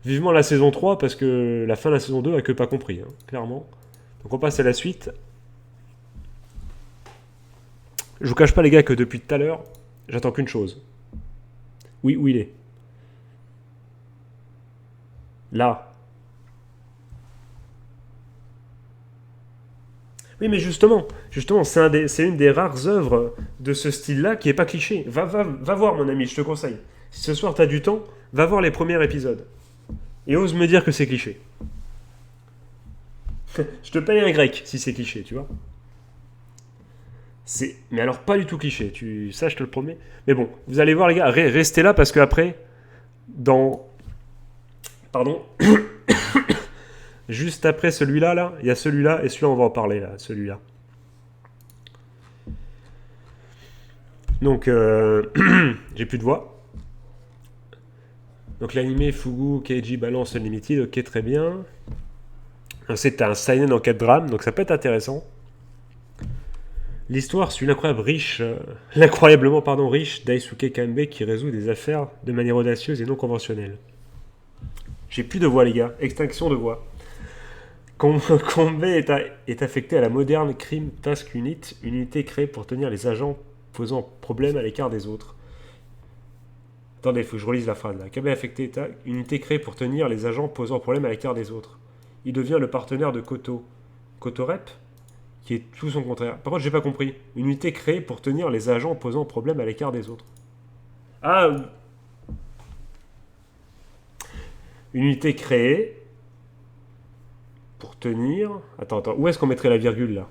vivement la saison 3, parce que la fin de la saison 2 a que pas compris, hein, clairement. Donc on passe à la suite. Je vous cache pas les gars que depuis tout à l'heure, j'attends qu'une chose. Oui, où il est? Là. Oui, mais justement, c'est une des rares œuvres de ce style-là qui est pas cliché. Va voir, mon ami, je te conseille. Si ce soir t'as du temps, va voir les premiers épisodes. Et ose me dire que c'est cliché. Je te paye un grec si c'est cliché, tu vois. Mais alors pas du tout cliché, ça je te le promets. Mais bon, vous allez voir les gars, restez là parce que après, pardon, Juste après celui-là, là, il y a celui-là, et celui-là, on va en parler, là, celui-là. Donc, j'ai plus de voix. Donc, l'animé Fugu Keiji Balance Unlimited, ok, très bien. C'est un seinen en 4 drames, donc ça peut être intéressant. L'histoire suit l'incroyablement riche Daisuke Kanbei qui résout des affaires de manière audacieuse et non conventionnelle. J'ai plus de voix, les gars. Extinction de voix. Kanbei est affecté à la Modern Crime Task Unit, une unité créée pour tenir les agents posant problème à l'écart des autres. Attendez, il faut que je relise la phrase là. Kanbei est affecté à une unité créée pour tenir les agents posant problème à l'écart des autres. Il devient le partenaire de Kotorep, qui est tout son contraire. Par contre, j'ai pas compris. Une unité créée pour tenir les agents posant problème à l'écart des autres. Ah, une unité créée pour tenir... Attends, où est-ce qu'on mettrait la virgule, là?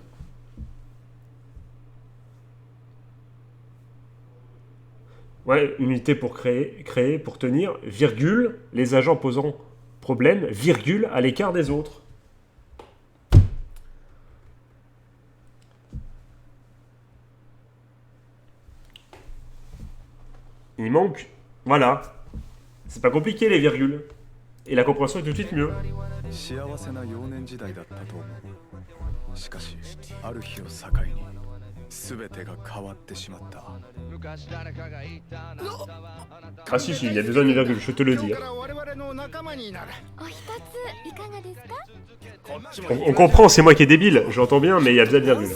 Ouais, une unité pour créer pour tenir, virgule, les agents posant problème, virgule, à l'écart des autres. Il manque... Voilà. C'est pas compliqué, les virgules. Et la compréhension est tout de suite mieux. Ah si, il y a besoin d'une virgule, je te le dis. On comprend, c'est moi qui est débile, j'entends bien, mais il y a besoin de virgule.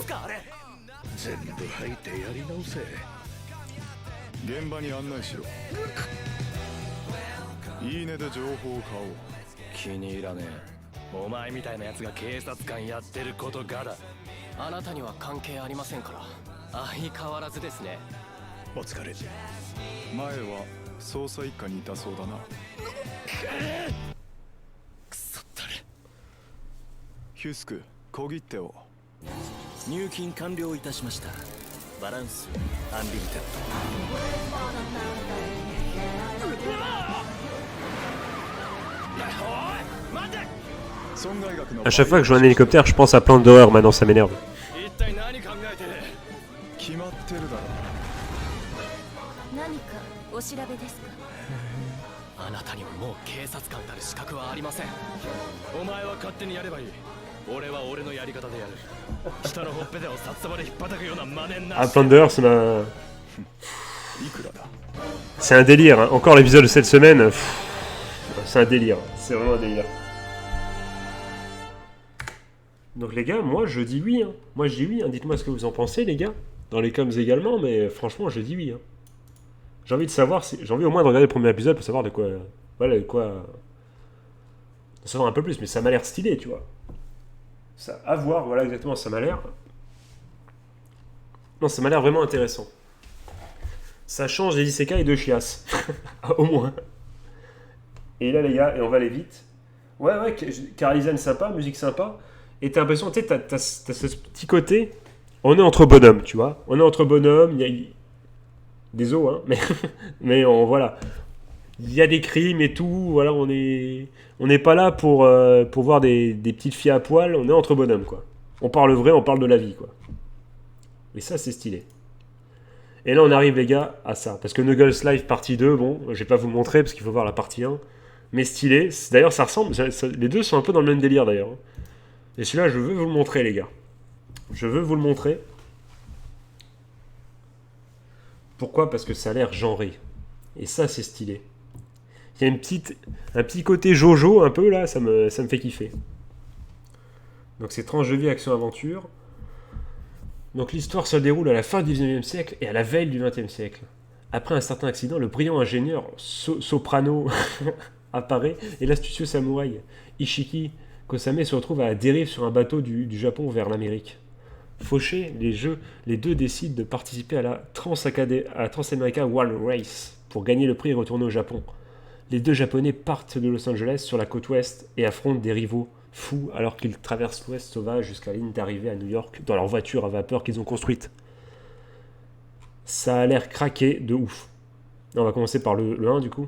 À chaque fois que je vois un hélicoptère, je pense à Plan d'horreur, maintenant ça m'énerve. Ah, Plan d'horreur, c'est un délire, hein. Encore l'épisode de cette semaine, c'est un délire, c'est vraiment un délire. Donc les gars, moi je dis oui, hein. Moi je dis oui, hein. Dites-moi ce que vous en pensez, les gars. Dans les coms également, mais franchement je dis oui, hein. J'ai envie de savoir, j'ai envie au moins de regarder le premier épisode pour savoir de quoi... Voilà, de quoi... De savoir un peu plus, mais ça m'a l'air stylé, tu vois. Ça, à voir, voilà exactement, ça m'a l'air... Non, ça m'a l'air vraiment intéressant. Ça change des isekai de chiasse. Au moins. Et là les gars, et on va aller vite. Ouais, Carlisane sympa, musique sympa. Et t'as l'impression, tu sais, t'as ce petit côté... On est entre bonhommes, tu vois. On est entre bonhommes, il y a... Désolé, hein, mais voilà. Il y a des crimes et tout, voilà, on n'est pas là pour voir des petites filles à poil, on est entre bonhommes, quoi. On parle vrai, on parle de la vie, quoi. Et ça, c'est stylé. Et là, on arrive, les gars, à ça. Parce que Knuckles Live partie 2, bon, je vais pas vous montrer, parce qu'il faut voir la partie 1. Mais stylé. D'ailleurs, ça ressemble, les deux sont un peu dans le même délire, d'ailleurs. Et celui-là, je veux vous le montrer, les gars. Je veux vous le montrer. Pourquoi ? Parce que ça a l'air genré. Et ça, c'est stylé. Il y a un petit côté Jojo, un peu, là, ça me fait kiffer. Donc, c'est tranche de vie, action-aventure. Donc, l'histoire se déroule à la fin du 19e siècle et à la veille du 20e siècle. Après un certain accident, le brillant ingénieur Soprano apparaît et l'astucieux samouraï Ishiki Kosame se retrouve à la dérive sur un bateau du Japon vers l'Amérique. Fauchés, les deux décident de participer à la Transamerica World Race pour gagner le prix et retourner au Japon. Les deux Japonais partent de Los Angeles sur la côte ouest et affrontent des rivaux fous alors qu'ils traversent l'ouest sauvage jusqu'à la ligne d'arrivée à New York dans leur voiture à vapeur qu'ils ont construite. Ça a l'air craqué de ouf. On va commencer par le 1 du coup.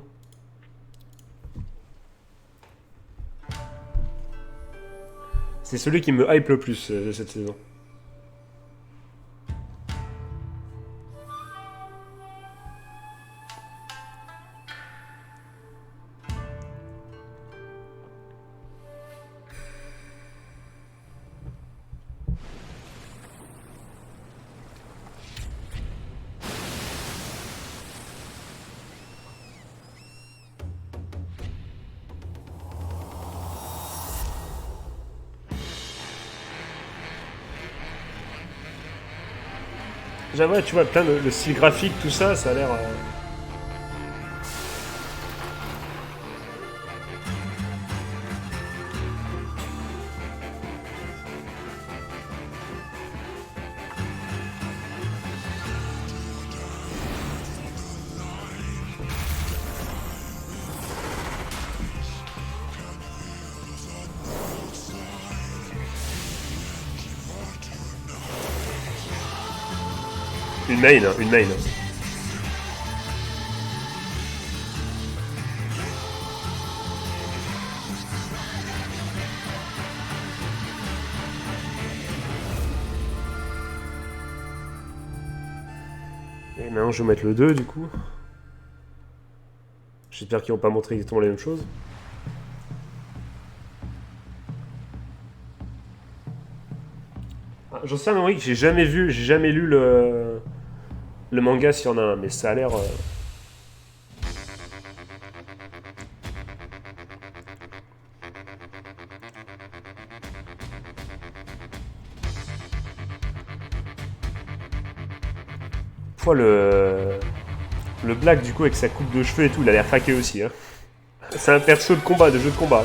C'est celui qui me hype le plus de cette saison. J'aimerais, tu vois, plein de le style graphique, tout ça, ça a l'air... Une main, hein, une main. Et maintenant je vais mettre le 2 du coup. J'espère qu'ils vont pas montrer exactement les mêmes choses. Ah, j'en sais un que j'ai jamais lu le manga s'il y en a un, mais ça a l'air... Le Black du coup avec sa coupe de cheveux et tout, il a l'air craqué aussi. Hein. C'est un perso de combat, de jeu de combat. Hein.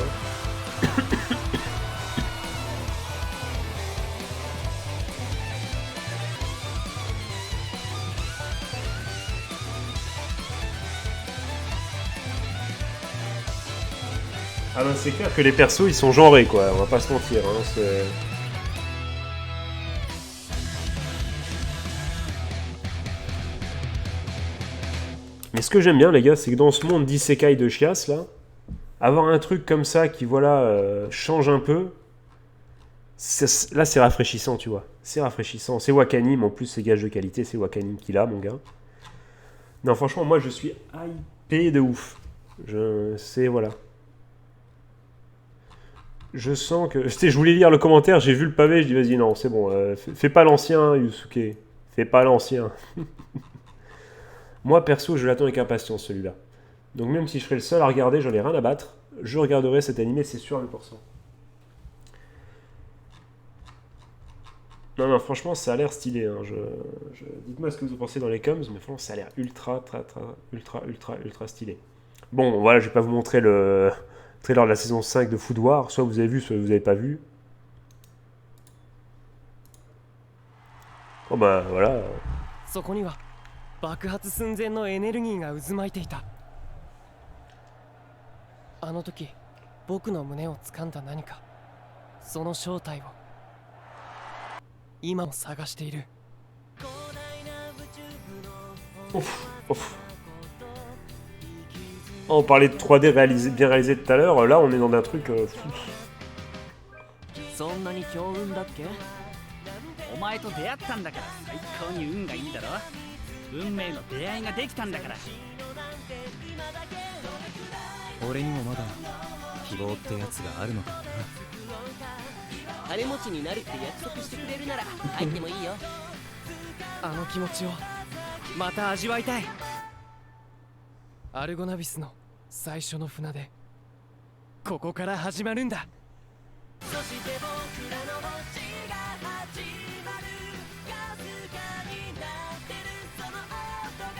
Ah non, c'est clair que les persos ils sont genrés quoi, on va pas se mentir. Hein, mais ce que j'aime bien les gars, c'est que dans ce monde d'isekai de chiasse là, avoir un truc comme ça qui voilà change un peu, là c'est rafraîchissant tu vois. C'est rafraîchissant, c'est Wakanim en plus c'est gage de qualité, c'est Wakanim qu'il a mon gars. Non franchement moi je suis hypé de ouf. C'est voilà. Je sens que... Je voulais lire le commentaire, j'ai vu le pavé, je dis vas-y non, c'est bon, fais pas l'ancien Yusuke, fais pas l'ancien. Moi perso, je l'attends avec impatience celui-là. Donc même si je serais le seul à regarder, j'en ai rien à battre, je regarderai cet animé, c'est sûr à 100%. Non, franchement, ça a l'air stylé. Hein. Dites-moi ce que vous en pensez dans les coms, mais franchement, ça a l'air ultra stylé. Bon, voilà, je vais pas vous montrer le trailer de la saison 5 de Food War. Soit vous avez vu, soit vous avez pas vu. Bon bah, voilà. 爆発寸前のエネルギーが渦巻いていた。あの時、僕の胸を掴んだ何か、その正体を今も探している。On parlait de 3D bien réalisé tout à l'heure, là on est dans un truc... そんなに強運だっけ？お前と出会ったんだから最高に運がいいだろ。運命の出会いができたんだから。俺にもまだ希望ってやつがあるのかな。金持ちになるって約束してくれるなら入ってもいいよ。あの気持ちをまた味わいたい。アルゴナビスの最初の船出、ここから始まるんだ。そして僕らの星が始まる。かすかになってるその音が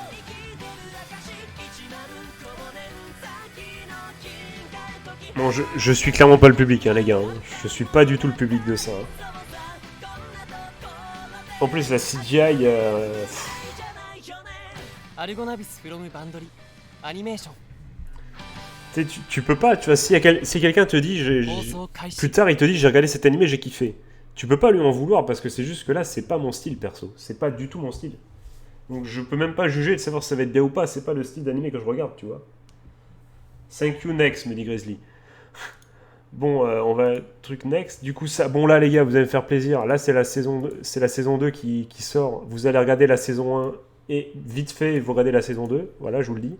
生きてる証105年先の金塊時。 Bon, je suis clairement pas le public, hein, les gars. Hein. Je suis pas du tout le public de ça. Hein. En plus, la CGI... Tu peux pas, tu vois, si quelqu'un te dit, plus tard il te dit j'ai regardé cet animé, j'ai kiffé. Tu peux pas lui en vouloir parce que c'est juste que là c'est pas mon style perso, c'est pas du tout mon style. Donc je peux même pas juger de savoir si ça va être bien ou pas, c'est pas le style d'animé que je regarde, tu vois. Thank you next, me dit Grizzly. Bon, on va truc next. Du coup, ça, bon là les gars, vous allez me faire plaisir. Là, c'est la saison 2 qui sort. Vous allez regarder la saison 1 et vite fait, vous regardez la saison 2. Voilà, je vous le dis.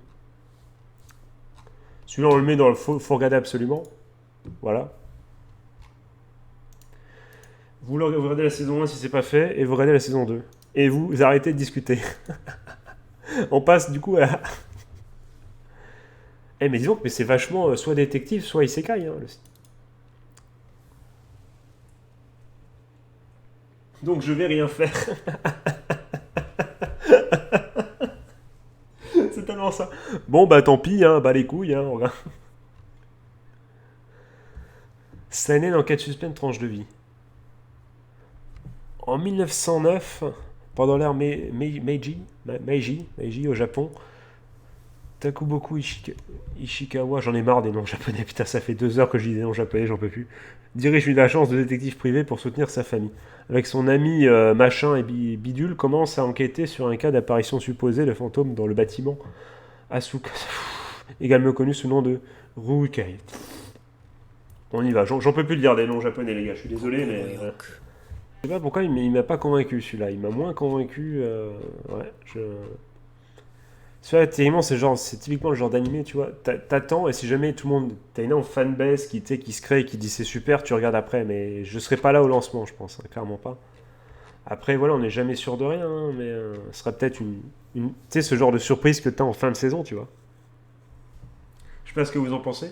Celui-là, on le met dans le faut regarder absolument. Voilà. Vous regardez la saison 1 si c'est pas fait et vous regardez la saison 2. Et vous arrêtez de discuter. On passe du coup à... Eh mais disons que c'est vachement soit détective, soit isekai, hein, le... Donc je vais rien faire. C'est tellement ça. Bon bah tant pis, hein, bah les couilles, hein, on va... Seinen en cas de suspense tranche de vie. En 1909, pendant l'ère Meiji au Japon, Takuboku Ishikawa, j'en ai marre des noms japonais, putain ça fait 2 heures que je dis des noms japonais, j'en peux plus, dirige une agence de détective privé pour soutenir sa famille. Avec son ami machin et bidule, commence à enquêter sur un cas d'apparition supposée de fantôme dans le bâtiment Asuka, également connu sous le nom de Rukai. On y va, j'en peux plus de dire des noms japonais les gars, je suis désolé mais... Je sais pas pourquoi il m'a pas convaincu celui-là, il m'a moins convaincu, ouais, celui-là, techniquement, c'est typiquement le genre d'animé, tu vois, t'attends, et si jamais tout le monde, t'as une fanbase qui se crée et qui dit c'est super, tu regardes après, mais je serai pas là au lancement, je pense, hein, clairement pas. Après, voilà, on n'est jamais sûr de rien, hein, mais ce serait peut-être tu sais, ce genre de surprise que t'as en fin de saison, tu vois. Je sais pas ce que vous en pensez.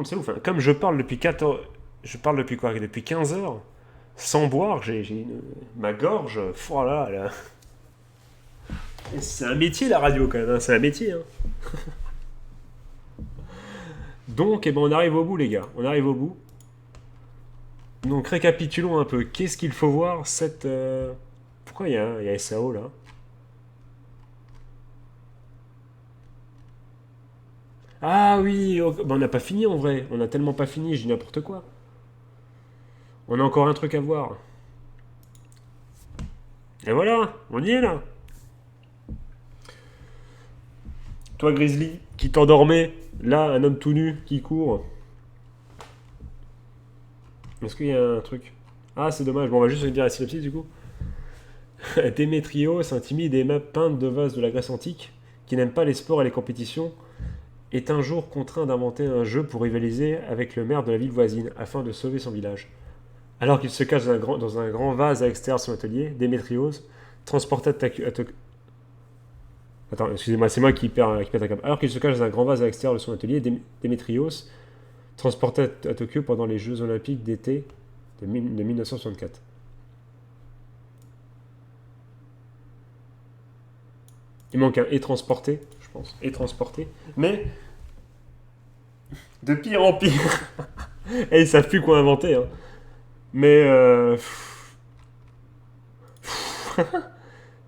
C'est ouf, hein. Comme je parle depuis 14... Je parle depuis quoi? Depuis 15 heures sans boire, ma gorge... Oh là là. C'est un métier la radio quand même, hein. C'est un métier. Hein. Donc, eh ben, on arrive au bout les gars, on arrive au bout. Donc récapitulons un peu, qu'est-ce qu'il faut voir cette... Pourquoi il y a SAO là? Ah oui, ben, on n'a pas fini en vrai. On n'a tellement pas fini, je dis n'importe quoi. On a encore un truc à voir. Et voilà, on y est là. Toi Grizzly, qui t'endormais, là, un homme tout nu qui court. Est-ce qu'il y a un truc? Ah, c'est dommage. Bon, on va juste dire la synopsis du coup. Démétrios, un timide et aimable peintre de vase de la Grèce antique, qui n'aime pas les sports et les compétitions, est un jour contraint d'inventer un jeu pour rivaliser avec le maire de la ville voisine afin de sauver son village. Alors qu'il se cache dans un grand vase à l'extérieur de son atelier, Démétrios, transporté à Tokyo... Attends, excusez-moi, c'est moi qui pète un câble. Alors qu'il se cache dans un grand vase à l'extérieur de son atelier, Démétrios, transporté à Tokyo pendant les Jeux Olympiques d'été de 1964. Il manque un « et transporté », je pense. « Et transporté ». Mais, de pire en pire. Et ils savent plus quoi inventer. Hein. Mais,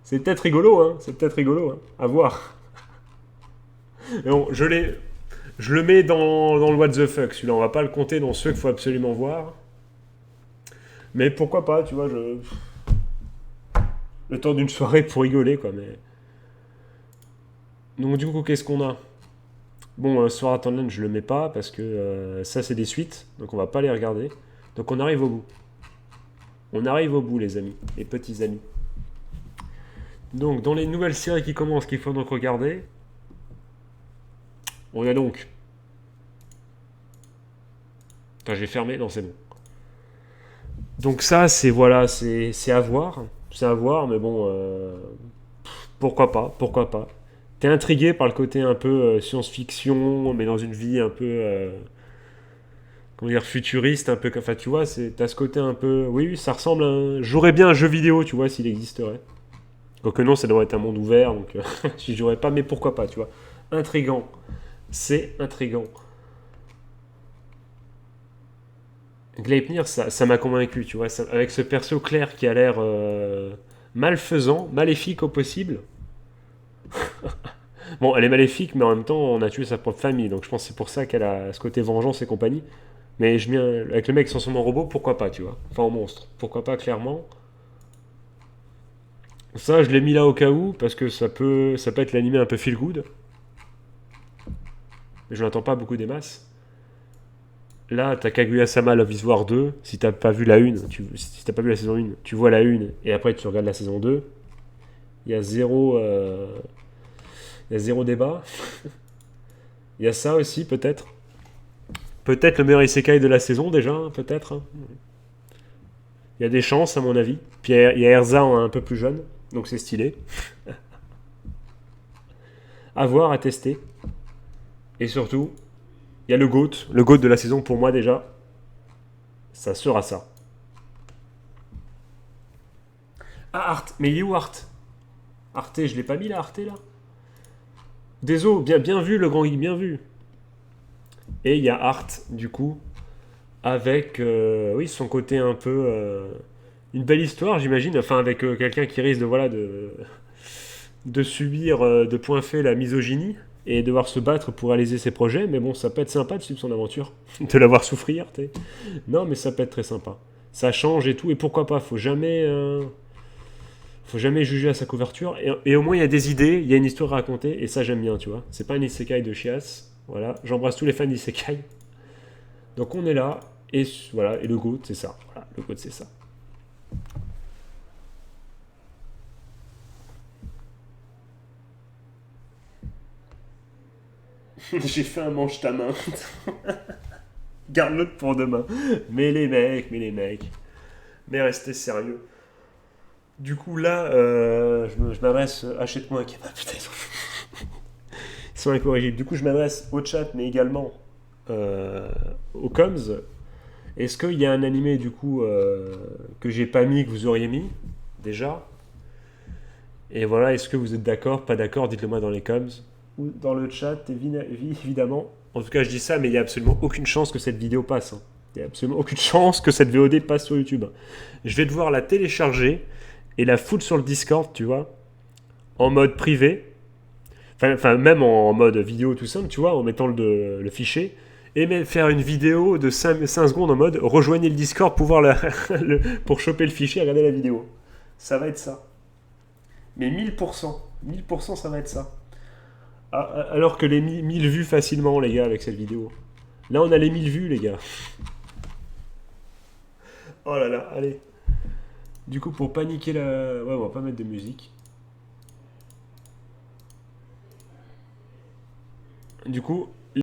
c'est peut-être rigolo, hein. C'est peut-être rigolo, hein. À voir. Mais bon, je le mets dans le what the fuck, celui-là. On va pas le compter dans ceux qu'il faut absolument voir. Mais pourquoi pas, tu vois, le temps d'une soirée pour rigoler, quoi, mais... Donc du coup, qu'est-ce qu'on a? Bon, Sword Art Online, je le mets pas, parce que ça, c'est des suites, donc on va pas les regarder. Donc on arrive au bout. On arrive au bout, les amis, les petits amis. Donc, dans les nouvelles séries qui commencent, qu'il faut donc regarder, on a donc... Attends, j'ai fermé, non, c'est bon. Donc ça, c'est, voilà, c'est à voir. C'est à voir, mais bon... pourquoi pas, pourquoi pas. T'es intrigué par le côté un peu science-fiction, mais dans une vie un peu... comment dire, futuriste, un peu... Enfin, tu vois, t'as ce côté un peu... Oui, ça ressemble à un... J'aurais bien un jeu vidéo, tu vois, s'il existerait. Quoique non, ça devrait être un monde ouvert, donc je jouerais pas, mais pourquoi pas, tu vois. Intriguant. C'est intriguant. Gleipnir, ça m'a convaincu, tu vois, avec ce perso clair qui a l'air malfaisant, maléfique au possible. Bon, elle est maléfique, mais en même temps, on a tué sa propre famille, donc je pense que c'est pour ça qu'elle a ce côté vengeance et compagnie. Mais avec le mec sans son robot, pourquoi pas, tu vois. Enfin, en monstre, pourquoi pas, clairement. Ça, je l'ai mis là au cas où, parce que ça peut être l'animé un peu feel good. mais je n'entends pas beaucoup des masses. Là, t'as Kaguya-sama Love is War 2, si t'as pas vu la 1, si t'as pas vu la saison 1, tu vois la 1, et après tu regardes la saison 2, il y a zéro débat. Il y a ça aussi, peut-être. Peut-être le meilleur isekai de la saison, déjà, hein, peut-être. Hein. Il y a des chances, à mon avis. Puis il y a Erza un peu plus jeune, donc c'est stylé. À voir, à tester. Et surtout, il y a le GOAT de la saison pour moi déjà. Ça sera ça. Ah, Arte. Mais il est où Arte? Arte, je l'ai pas mis là, Arte là. Désolé, bien vu le grand geek, bien vu. Et il y a Arte, du coup, avec oui, son côté un peu... une belle histoire, j'imagine. Enfin, avec quelqu'un qui risque de, voilà, de subir de point fait la misogynie et devoir se battre pour réaliser ses projets. Mais bon, ça peut être sympa de suivre son aventure, de la voir souffrir. T'sais. Non, mais ça peut être très sympa. Ça change et tout. Et pourquoi pas, faut jamais juger à sa couverture. Et au moins, il y a des idées, il y a une histoire à raconter. Et ça, j'aime bien, tu vois. C'est pas un isekai de chiasse. Voilà, j'embrasse tous les fans d'isekai. Donc on est là. Et voilà, et le GOAT, c'est ça. Voilà, le GOAT, c'est ça. J'ai fait un manche ta main. Garde l'autre pour demain. Mais les mecs. Mais restez sérieux. Du coup, là, je m'adresse... Achète-moi un kebab, putain. Ils sont incorrigibles. Du coup, je m'adresse au chat, mais également aux coms. Est-ce qu'il y a un animé, du coup, que j'ai pas mis, que vous auriez mis, déjà? Et voilà, est-ce que vous êtes d'accord, pas d'accord? Dites-le moi dans les coms. Ou dans le chat, évidemment. En tout cas, je dis ça, mais il n'y a absolument aucune chance que cette vidéo passe. Hein. Il n'y a absolument aucune chance que cette VOD passe sur YouTube. Je vais devoir la télécharger et la foutre sur le Discord, tu vois, en mode privé. Enfin, même en mode vidéo tout simple, tu vois, en mettant le fichier. Et même faire une vidéo de 5 secondes en mode rejoignez le Discord pour, pour choper le fichier et regarder la vidéo. Ça va être ça. Mais 1000%. 1000% ça va être ça. Alors que les 1000 vues facilement, les gars, avec cette vidéo. Là, on a les 1000 vues, les gars. Oh là là, allez. Du coup, pour paniquer la... Ouais, on va pas mettre de musique. Du coup,